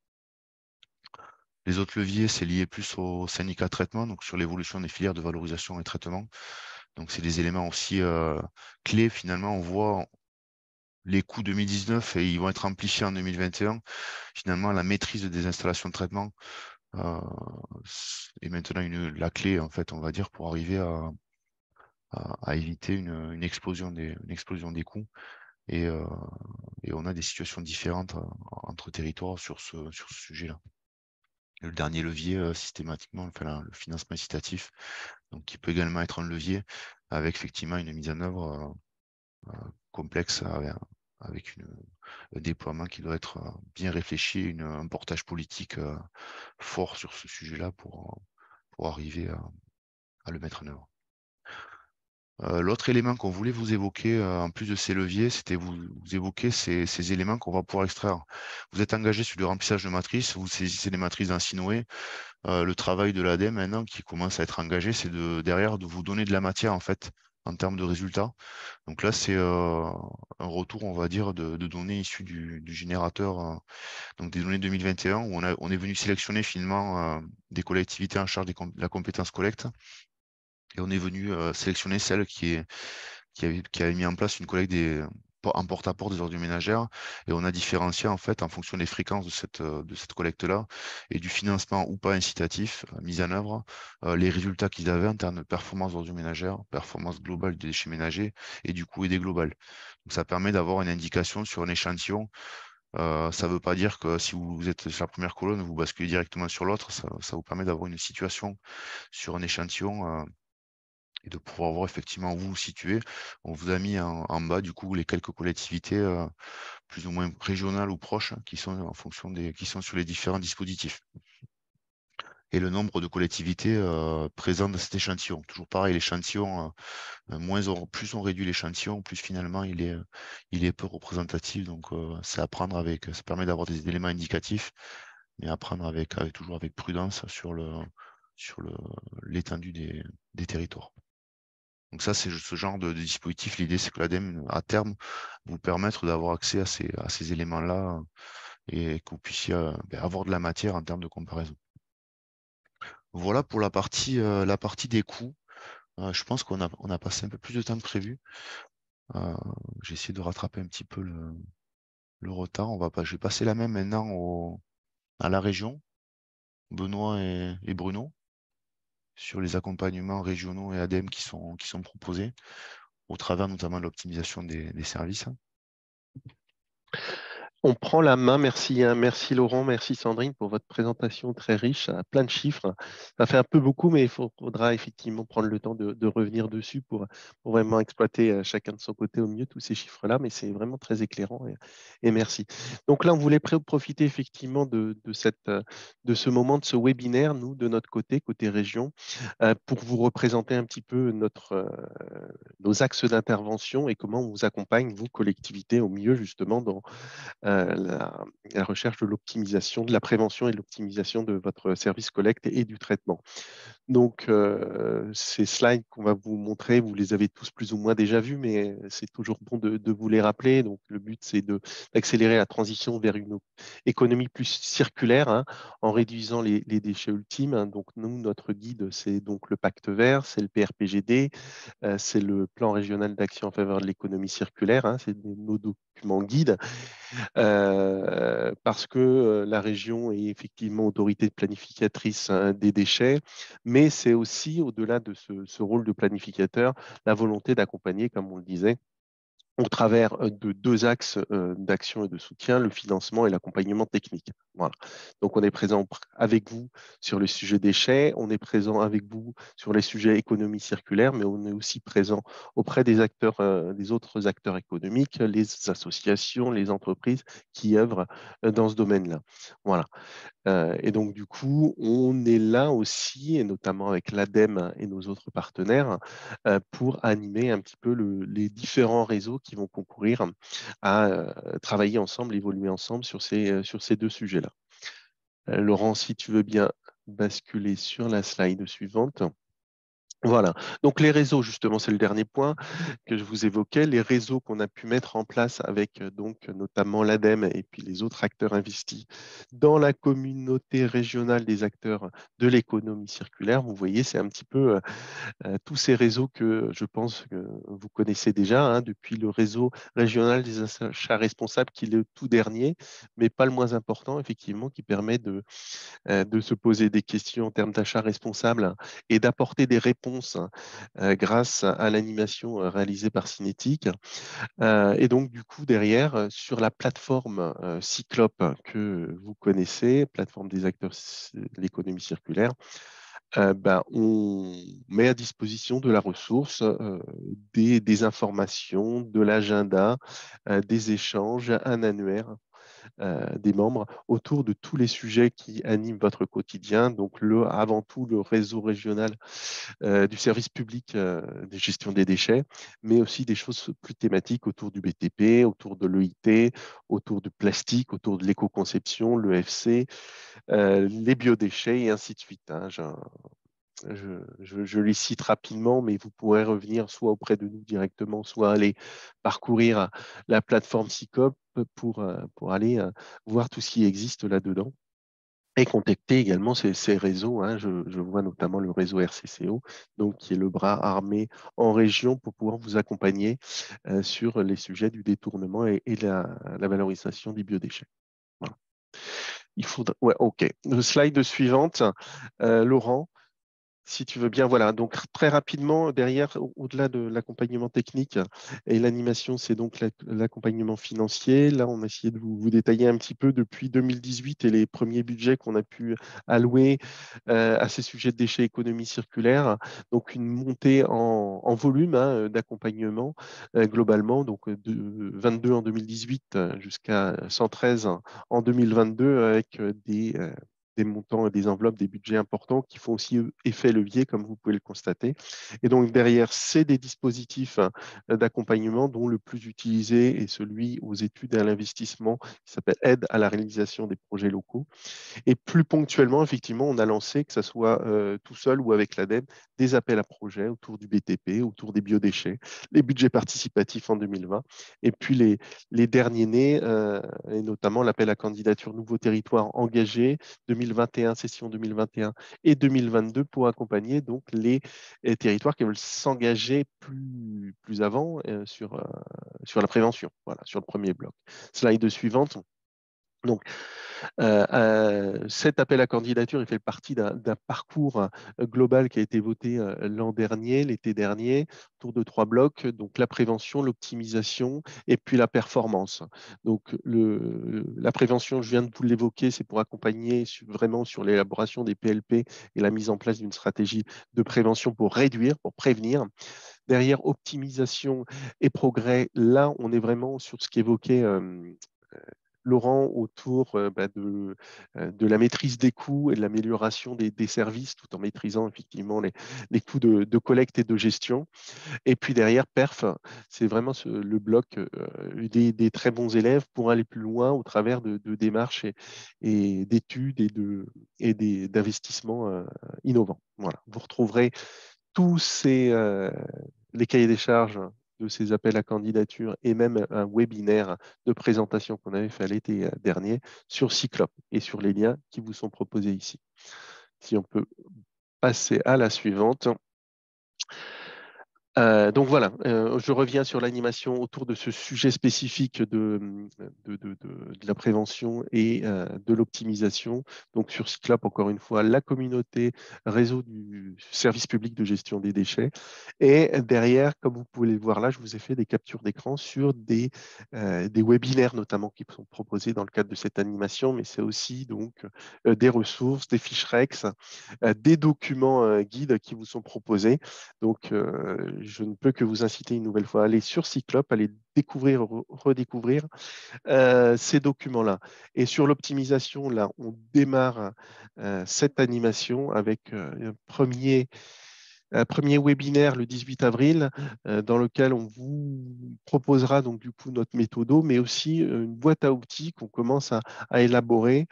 Les autres leviers, c'est lié plus au syndicat de traitement, donc sur l'évolution des filières de valorisation et traitement. Donc, c'est des éléments aussi clés, finalement. On voit les coûts 2019 et ils vont être amplifiés en 2021. Finalement, la maîtrise des installations de traitement est maintenant la clé, en fait, on va dire, pour arriver à éviter une explosion des coûts. Et on a des situations différentes entre territoires sur ce sujet-là. Le dernier levier, systématiquement, enfin, le financement incitatif, donc qui peut également être un levier avec effectivement une mise en œuvre complexe avec un déploiement qui doit être bien réfléchi, un portage politique fort sur ce sujet-là pour arriver à le mettre en œuvre. L'autre élément qu'on voulait vous évoquer, en plus de ces leviers, c'était vous évoquer ces éléments qu'on va pouvoir extraire. Vous êtes engagé sur le remplissage de matrices, vous saisissez les matrices dans Sinoé. Le travail de l'ADEME maintenant qui commence à être engagé, c'est derrière de vous donner de la matière en fait en termes de résultats. Donc là, c'est un retour, on va dire, de données issues du générateur, donc des données 2021, où on est venu sélectionner finalement des collectivités en charge de la compétence collecte. Et on est venu sélectionner celle qui avait mis en place une collecte en porte-à-porte des ordures ménagères. Et on a différencié en fait en fonction des fréquences de cette collecte-là et du financement ou pas incitatif mis en œuvre, les résultats qu'ils avaient en termes de performance d'ordures ménagères, performance globale des déchets ménagers et du coût aidé global. Donc ça permet d'avoir une indication sur un échantillon. Ça ne veut pas dire que si vous êtes sur la première colonne, vous basculez directement sur l'autre. Ça vous permet d'avoir une situation sur un échantillon et de pouvoir voir effectivement où vous vous situez. On vous a mis en bas du coup les quelques collectivités plus ou moins régionales ou proches qui sont en fonction qui sont sur les différents dispositifs. Et le nombre de collectivités présentes dans cet échantillon. Toujours pareil, l'échantillon, plus on réduit l'échantillon, plus finalement il est peu représentatif. Donc c'est à prendre ça permet d'avoir des éléments indicatifs, mais à prendre toujours avec prudence sur l'étendue des territoires. Donc ça, c'est ce genre de dispositif. L'idée, c'est que l'ADEME, à terme, vous permettre d'avoir accès à ces éléments-là et que vous puissiez avoir de la matière en termes de comparaison. Voilà pour la partie des coûts. Je pense qu'on a passé un peu plus de temps que prévu. J'ai essayé de rattraper un petit peu le retard. Je vais passer la main maintenant à la région, Benoît et Bruno, sur les accompagnements régionaux et ADEME qui sont proposés, au travers notamment de l'optimisation des services. On prend la main. Merci, hein. Merci Laurent, merci Sandrine pour votre présentation très riche, plein de chiffres. Ça fait un peu beaucoup, mais il faudra effectivement prendre le temps de revenir dessus pour vraiment exploiter chacun de son côté au mieux tous ces chiffres-là, mais c'est vraiment très éclairant et merci. Donc là, on voulait profiter effectivement de ce moment, de ce webinaire, nous, de notre côté région, pour vous représenter un petit peu nos axes d'intervention et comment on vous accompagne, vous, collectivités, au mieux justement dans la recherche de l'optimisation, de la prévention et de l'optimisation de votre service collecte et du traitement. Donc, ces slides qu'on va vous montrer, vous les avez tous plus ou moins déjà vus, mais c'est toujours bon de vous les rappeler. Donc, le but, c'est d'accélérer la transition vers une économie plus circulaire, hein, en réduisant les déchets ultimes, hein. Donc, nous, notre guide, c'est donc le Pacte vert, c'est le PRPGD, c'est le plan régional d'action en faveur de l'économie circulaire, hein, c'est nos documents guides. parce que la région est effectivement autorité planificatrice des déchets, mais c'est aussi, au-delà de ce rôle de planificateur, la volonté d'accompagner, comme on le disait, au travers de deux axes d'action et de soutien, le financement et l'accompagnement technique. Voilà. Donc, on est présent avec vous sur le sujet déchets, on est présent avec vous sur les sujets économie circulaire, mais on est aussi présent auprès des acteurs, des autres acteurs économiques, les associations, les entreprises qui œuvrent dans ce domaine-là. Voilà. Et donc, du coup, on est là aussi, et notamment avec l'ADEME et nos autres partenaires, pour animer un petit peu les différents réseaux qui vont concourir à travailler ensemble, évoluer ensemble sur ces deux sujets-là. Laurent, si tu veux bien basculer sur la slide suivante. Voilà. Donc les réseaux, justement, c'est le dernier point que je vous évoquais. Les réseaux qu'on a pu mettre en place avec donc notamment l'ADEME et puis les autres acteurs investis dans la communauté régionale des acteurs de l'économie circulaire. Vous voyez, c'est un petit peu tous ces réseaux que je pense que vous connaissez déjà, hein, depuis le réseau régional des achats responsables, qui est le tout dernier, mais pas le moins important, effectivement, qui permet de se poser des questions en termes d'achat responsable et d'apporter des réponses grâce à l'animation réalisée par Cinétique. Et donc, du coup, derrière, sur la plateforme Cyclope que vous connaissez, plateforme des acteurs de l'économie circulaire, on met à disposition de la ressource, des informations, de l'agenda, des échanges, un annuaire des membres autour de tous les sujets qui animent votre quotidien. Donc, avant tout, le réseau régional du service public de gestion des déchets, mais aussi des choses plus thématiques autour du BTP, autour de l'EIT, autour du plastique, autour de l'éco-conception, l'EFC, les biodéchets et ainsi de suite, hein. Je les cite rapidement, mais vous pourrez revenir soit auprès de nous directement, soit aller parcourir la plateforme SICOP pour aller voir tout ce qui existe là-dedans et contacter également ces réseaux, hein. Je vois notamment le réseau RCCO, donc, qui est le bras armé en région pour pouvoir vous accompagner sur les sujets du détournement et la valorisation des biodéchets. Voilà. Il faudra... Ouais, OK. Slide suivante. Laurent, si tu veux bien, voilà. Donc, très rapidement, derrière, au-delà de l'accompagnement technique et l'animation, c'est donc l'accompagnement financier. Là, on a essayé de vous détailler un petit peu depuis 2018 et les premiers budgets qu'on a pu allouer à ces sujets de déchets, économie circulaire. Donc, une montée en volume, hein, d'accompagnement globalement, donc de 22 en 2018 jusqu'à 113 en 2022 avec des montants et des enveloppes, des budgets importants qui font aussi effet levier, comme vous pouvez le constater. Et donc, derrière, c'est des dispositifs d'accompagnement dont le plus utilisé est celui aux études et à l'investissement qui s'appelle Aide à la réalisation des projets locaux. Et plus ponctuellement, effectivement, on a lancé, que ce soit tout seul ou avec l'ADEME, des appels à projets autour du BTP, autour des biodéchets, les budgets participatifs en 2020, et puis les derniers nés, et notamment l'appel à candidature Nouveaux Territoires engagés 2021, session 2021 et 2022 pour accompagner donc les territoires qui veulent s'engager plus avant sur la prévention. Voilà, sur le premier bloc. Slide suivante. Donc, cet appel à candidature, il fait partie d'un parcours global qui a été voté l'an dernier, l'été dernier, autour de 3 blocs, donc la prévention, l'optimisation et puis la performance. Donc la prévention, je viens de vous l'évoquer, c'est pour accompagner vraiment sur l'élaboration des PLP et la mise en place d'une stratégie de prévention pour réduire, pour prévenir. Derrière, optimisation et progrès, là, on est vraiment sur ce qu'évoquait Laurent, autour de la maîtrise des coûts et de l'amélioration des services, tout en maîtrisant effectivement les coûts de collecte et de gestion. Et puis derrière, PERF, c'est vraiment le bloc des très bons élèves pour aller plus loin au travers de démarches et d'études et d'investissements innovants. Voilà. Vous retrouverez tous les cahiers des charges de ces appels à candidature et même un webinaire de présentation qu'on avait fait l'été dernier sur Cyclope et sur les liens qui vous sont proposés ici. Si on peut passer à la suivante. Donc voilà, je reviens sur l'animation autour de ce sujet spécifique de la prévention et de l'optimisation. Donc sur Cyclope, encore une fois, la communauté réseau du service public de gestion des déchets. Et derrière, comme vous pouvez le voir là, je vous ai fait des captures d'écran sur des webinaires notamment qui sont proposés dans le cadre de cette animation, mais c'est aussi donc des ressources, des fiches Rex, des documents guides qui vous sont proposés. Donc, je ne peux que vous inciter une nouvelle fois à aller sur Cyclope, aller découvrir, redécouvrir ces documents-là. Et sur l'optimisation, là, on démarre cette animation avec un premier webinaire le 18 avril, dans lequel on vous proposera donc du coup notre méthodo, mais aussi une boîte à outils qu'on commence à élaborer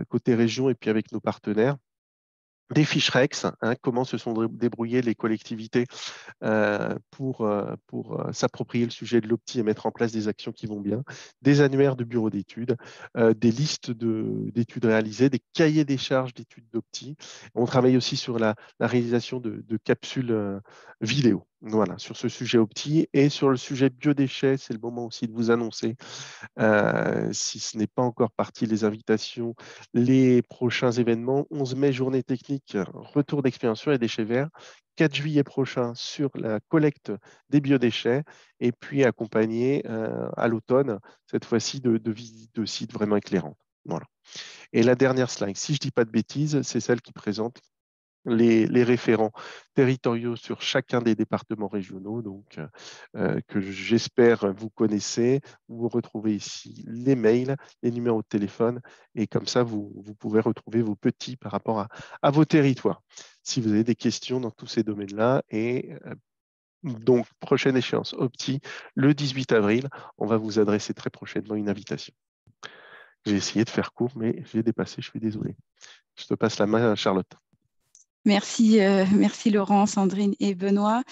côté région et puis avec nos partenaires. Des fiches Rex, comment se sont débrouillées les collectivités pour s'approprier le sujet de l'opti et mettre en place des actions qui vont bien, des annuaires de bureaux d'études, des listes d'études réalisées, des cahiers des charges d'études d'opti. On travaille aussi sur la réalisation de capsules vidéo. Voilà, sur ce sujet opti et sur le sujet biodéchets, c'est le moment aussi de vous annoncer, si ce n'est pas encore parti, les invitations, les prochains événements. 11 mai, journée technique, retour d'expérience sur les déchets verts. 4 juillet prochain sur la collecte des biodéchets et puis accompagné à l'automne, cette fois-ci de visites de sites vraiment éclairantes. Voilà. Et la dernière slide, si je ne dis pas de bêtises, c'est celle qui présente les référents territoriaux sur chacun des départements régionaux, donc que j'espère vous connaissez. Vous retrouvez ici les mails, les numéros de téléphone, et comme ça, vous pouvez retrouver vos petits par rapport à vos territoires. Si vous avez des questions dans tous ces domaines-là, et donc prochaine échéance Opti, le 18 avril, on va vous adresser très prochainement une invitation. J'ai essayé de faire court, mais j'ai dépassé, je suis désolé. Je te passe la main à Charlotte. Merci, merci Laurent, Sandrine et Benoît.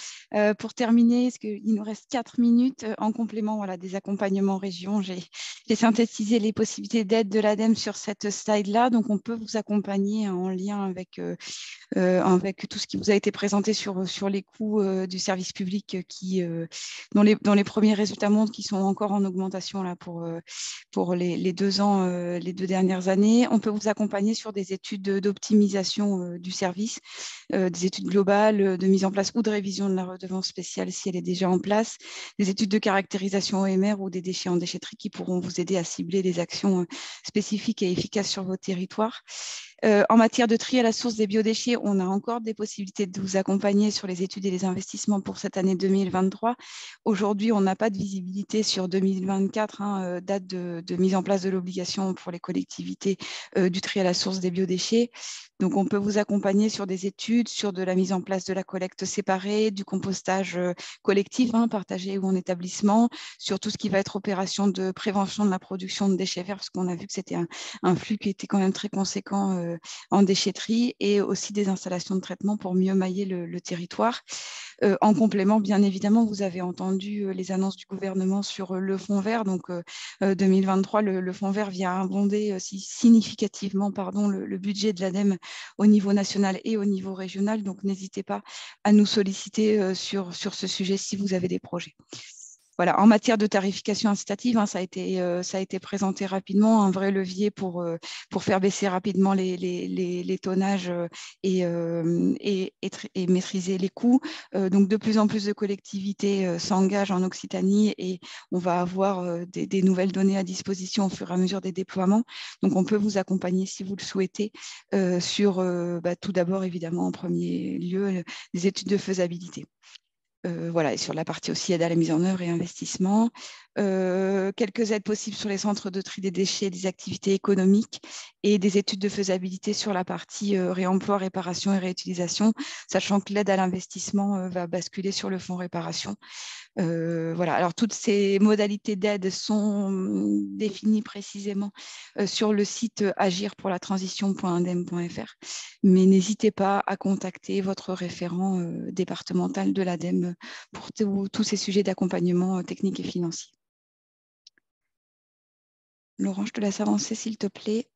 Pour terminer, il nous reste 4 minutes en complément voilà, des accompagnements région. J'ai synthétisé les possibilités d'aide de l'ADEME sur cette slide-là. Donc, on peut vous accompagner en lien avec tout ce qui vous a été présenté sur les coûts du service public dont les premiers résultats montrent qu'ils sont encore en augmentation là, pour les 2 ans, les 2 dernières années. On peut vous accompagner sur des études d'optimisation du service, des études globales de mise en place ou de révision de la redevance spéciale si elle est déjà en place, des études de caractérisation OMR ou des déchets en déchetterie qui pourront vous aider à cibler des actions spécifiques et efficaces sur vos territoires. En matière de tri à la source des biodéchets, on a encore des possibilités de vous accompagner sur les études et les investissements pour cette année 2023. Aujourd'hui, on n'a pas de visibilité sur 2024, date de mise en place de l'obligation pour les collectivités du tri à la source des biodéchets. Donc, on peut vous accompagner sur des études, sur de la mise en place de la collecte séparée, du compostage collectif, partagé ou en établissement, sur tout ce qui va être opération de prévention de la production de déchets verts, parce qu'on a vu que c'était un flux qui était quand même très conséquent en déchetterie, et aussi des installations de traitement pour mieux mailler le territoire. En complément, bien évidemment, vous avez entendu les annonces du gouvernement sur le fonds vert. Donc, 2023, le fonds vert vient abonder significativement le budget de l'ADEME au niveau national et au niveau régional. Donc, n'hésitez pas à nous solliciter sur ce sujet si vous avez des projets. Voilà, en matière de tarification incitative, ça a été présenté rapidement, un vrai levier pour faire baisser rapidement les tonnages et maîtriser les coûts. Donc, de plus en plus de collectivités s'engagent en Occitanie et on va avoir des nouvelles données à disposition au fur et à mesure des déploiements. Donc, on peut vous accompagner si vous le souhaitez sur, tout d'abord, évidemment, en premier lieu, des études de faisabilité. Voilà, et sur la partie aussi aide à la mise en œuvre et investissement. Quelques aides possibles sur les centres de tri des déchets, des activités économiques et des études de faisabilité sur la partie réemploi, réparation et réutilisation, sachant que l'aide à l'investissement va basculer sur le fonds réparation. Voilà, alors toutes ces modalités d'aide sont définies précisément sur le site agirpourlatransition.indem.fr, mais n'hésitez pas à contacter votre référent départemental de l'ADEME pour tous ces sujets d'accompagnement technique et financier. Laurent, je te laisse avancer s'il te plaît.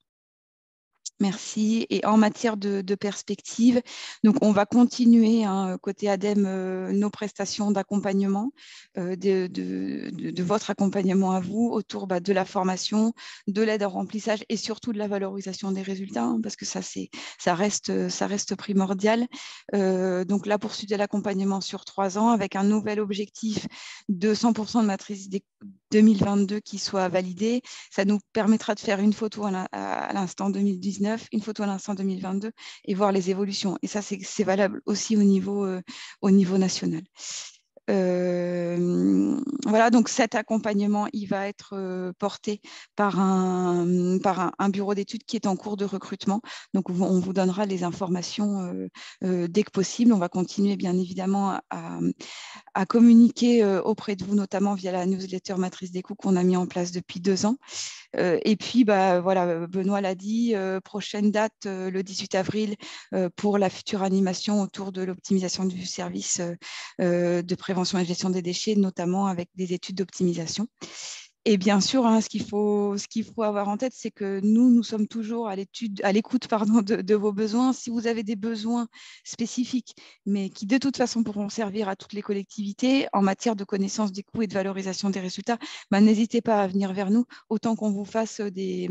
Merci. Et en matière de perspective, donc on va continuer côté ADEME nos prestations d'accompagnement, de votre accompagnement à vous autour de la formation, de l'aide au remplissage et surtout de la valorisation des résultats, parce que ça reste primordial. Donc la poursuite de l'accompagnement sur 3 ans avec un nouvel objectif de 100% de matrice 2022 qui soit validé. Ça nous permettra de faire une photo à l'instant 2019, une photo à l'instant 2022 et voir les évolutions. Et ça, c'est valable aussi au niveau national. Voilà, donc cet accompagnement, il va être porté par un bureau d'études qui est en cours de recrutement. Donc, on vous donnera les informations dès que possible. On va continuer, bien évidemment, à communiquer auprès de vous, notamment via la newsletter Matrice des coûts qu'on a mis en place depuis 2 ans. Et puis, voilà, Benoît l'a dit, prochaine date, le 18 avril, pour la future animation autour de l'optimisation du service de prévention et gestion des déchets, notamment avec des études d'optimisation. Et bien sûr, ce qu'il faut avoir en tête, c'est que nous sommes toujours à l'écoute de vos besoins. Si vous avez des besoins spécifiques, mais qui de toute façon pourront servir à toutes les collectivités en matière de connaissance des coûts et de valorisation des résultats, n'hésitez pas à venir vers nous, autant qu'on vous fasse des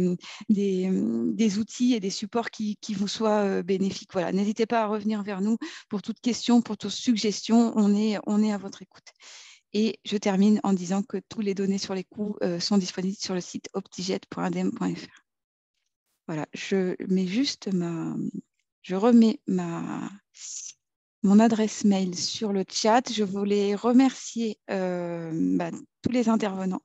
outils et des supports qui vous soient bénéfiques. Voilà, n'hésitez pas à revenir vers nous pour toute question, pour toute suggestion. On est à votre écoute. Et je termine en disant que toutes les données sur les coûts sont disponibles sur le site optijet.adem.fr. Voilà, je remets mon adresse mail sur le chat. Je voulais remercier tous les intervenants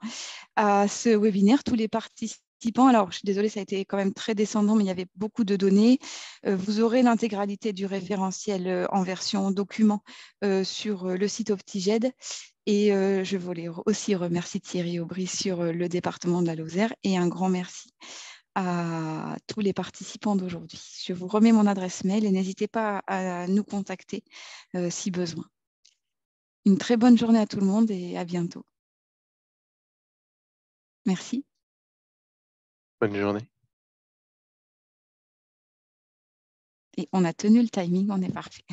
à ce webinaire, tous les participants. Alors, je suis désolée, ça a été quand même très descendant, mais il y avait beaucoup de données. Vous aurez l'intégralité du référentiel en version document sur le site Optiged. Et je voulais aussi remercier Thierry Aubry sur le département de la Lozère et un grand merci à tous les participants d'aujourd'hui. Je vous remets mon adresse mail et n'hésitez pas à nous contacter si besoin. Une très bonne journée à tout le monde et à bientôt. Merci. Bonne journée. Et on a tenu le timing, on est parfait.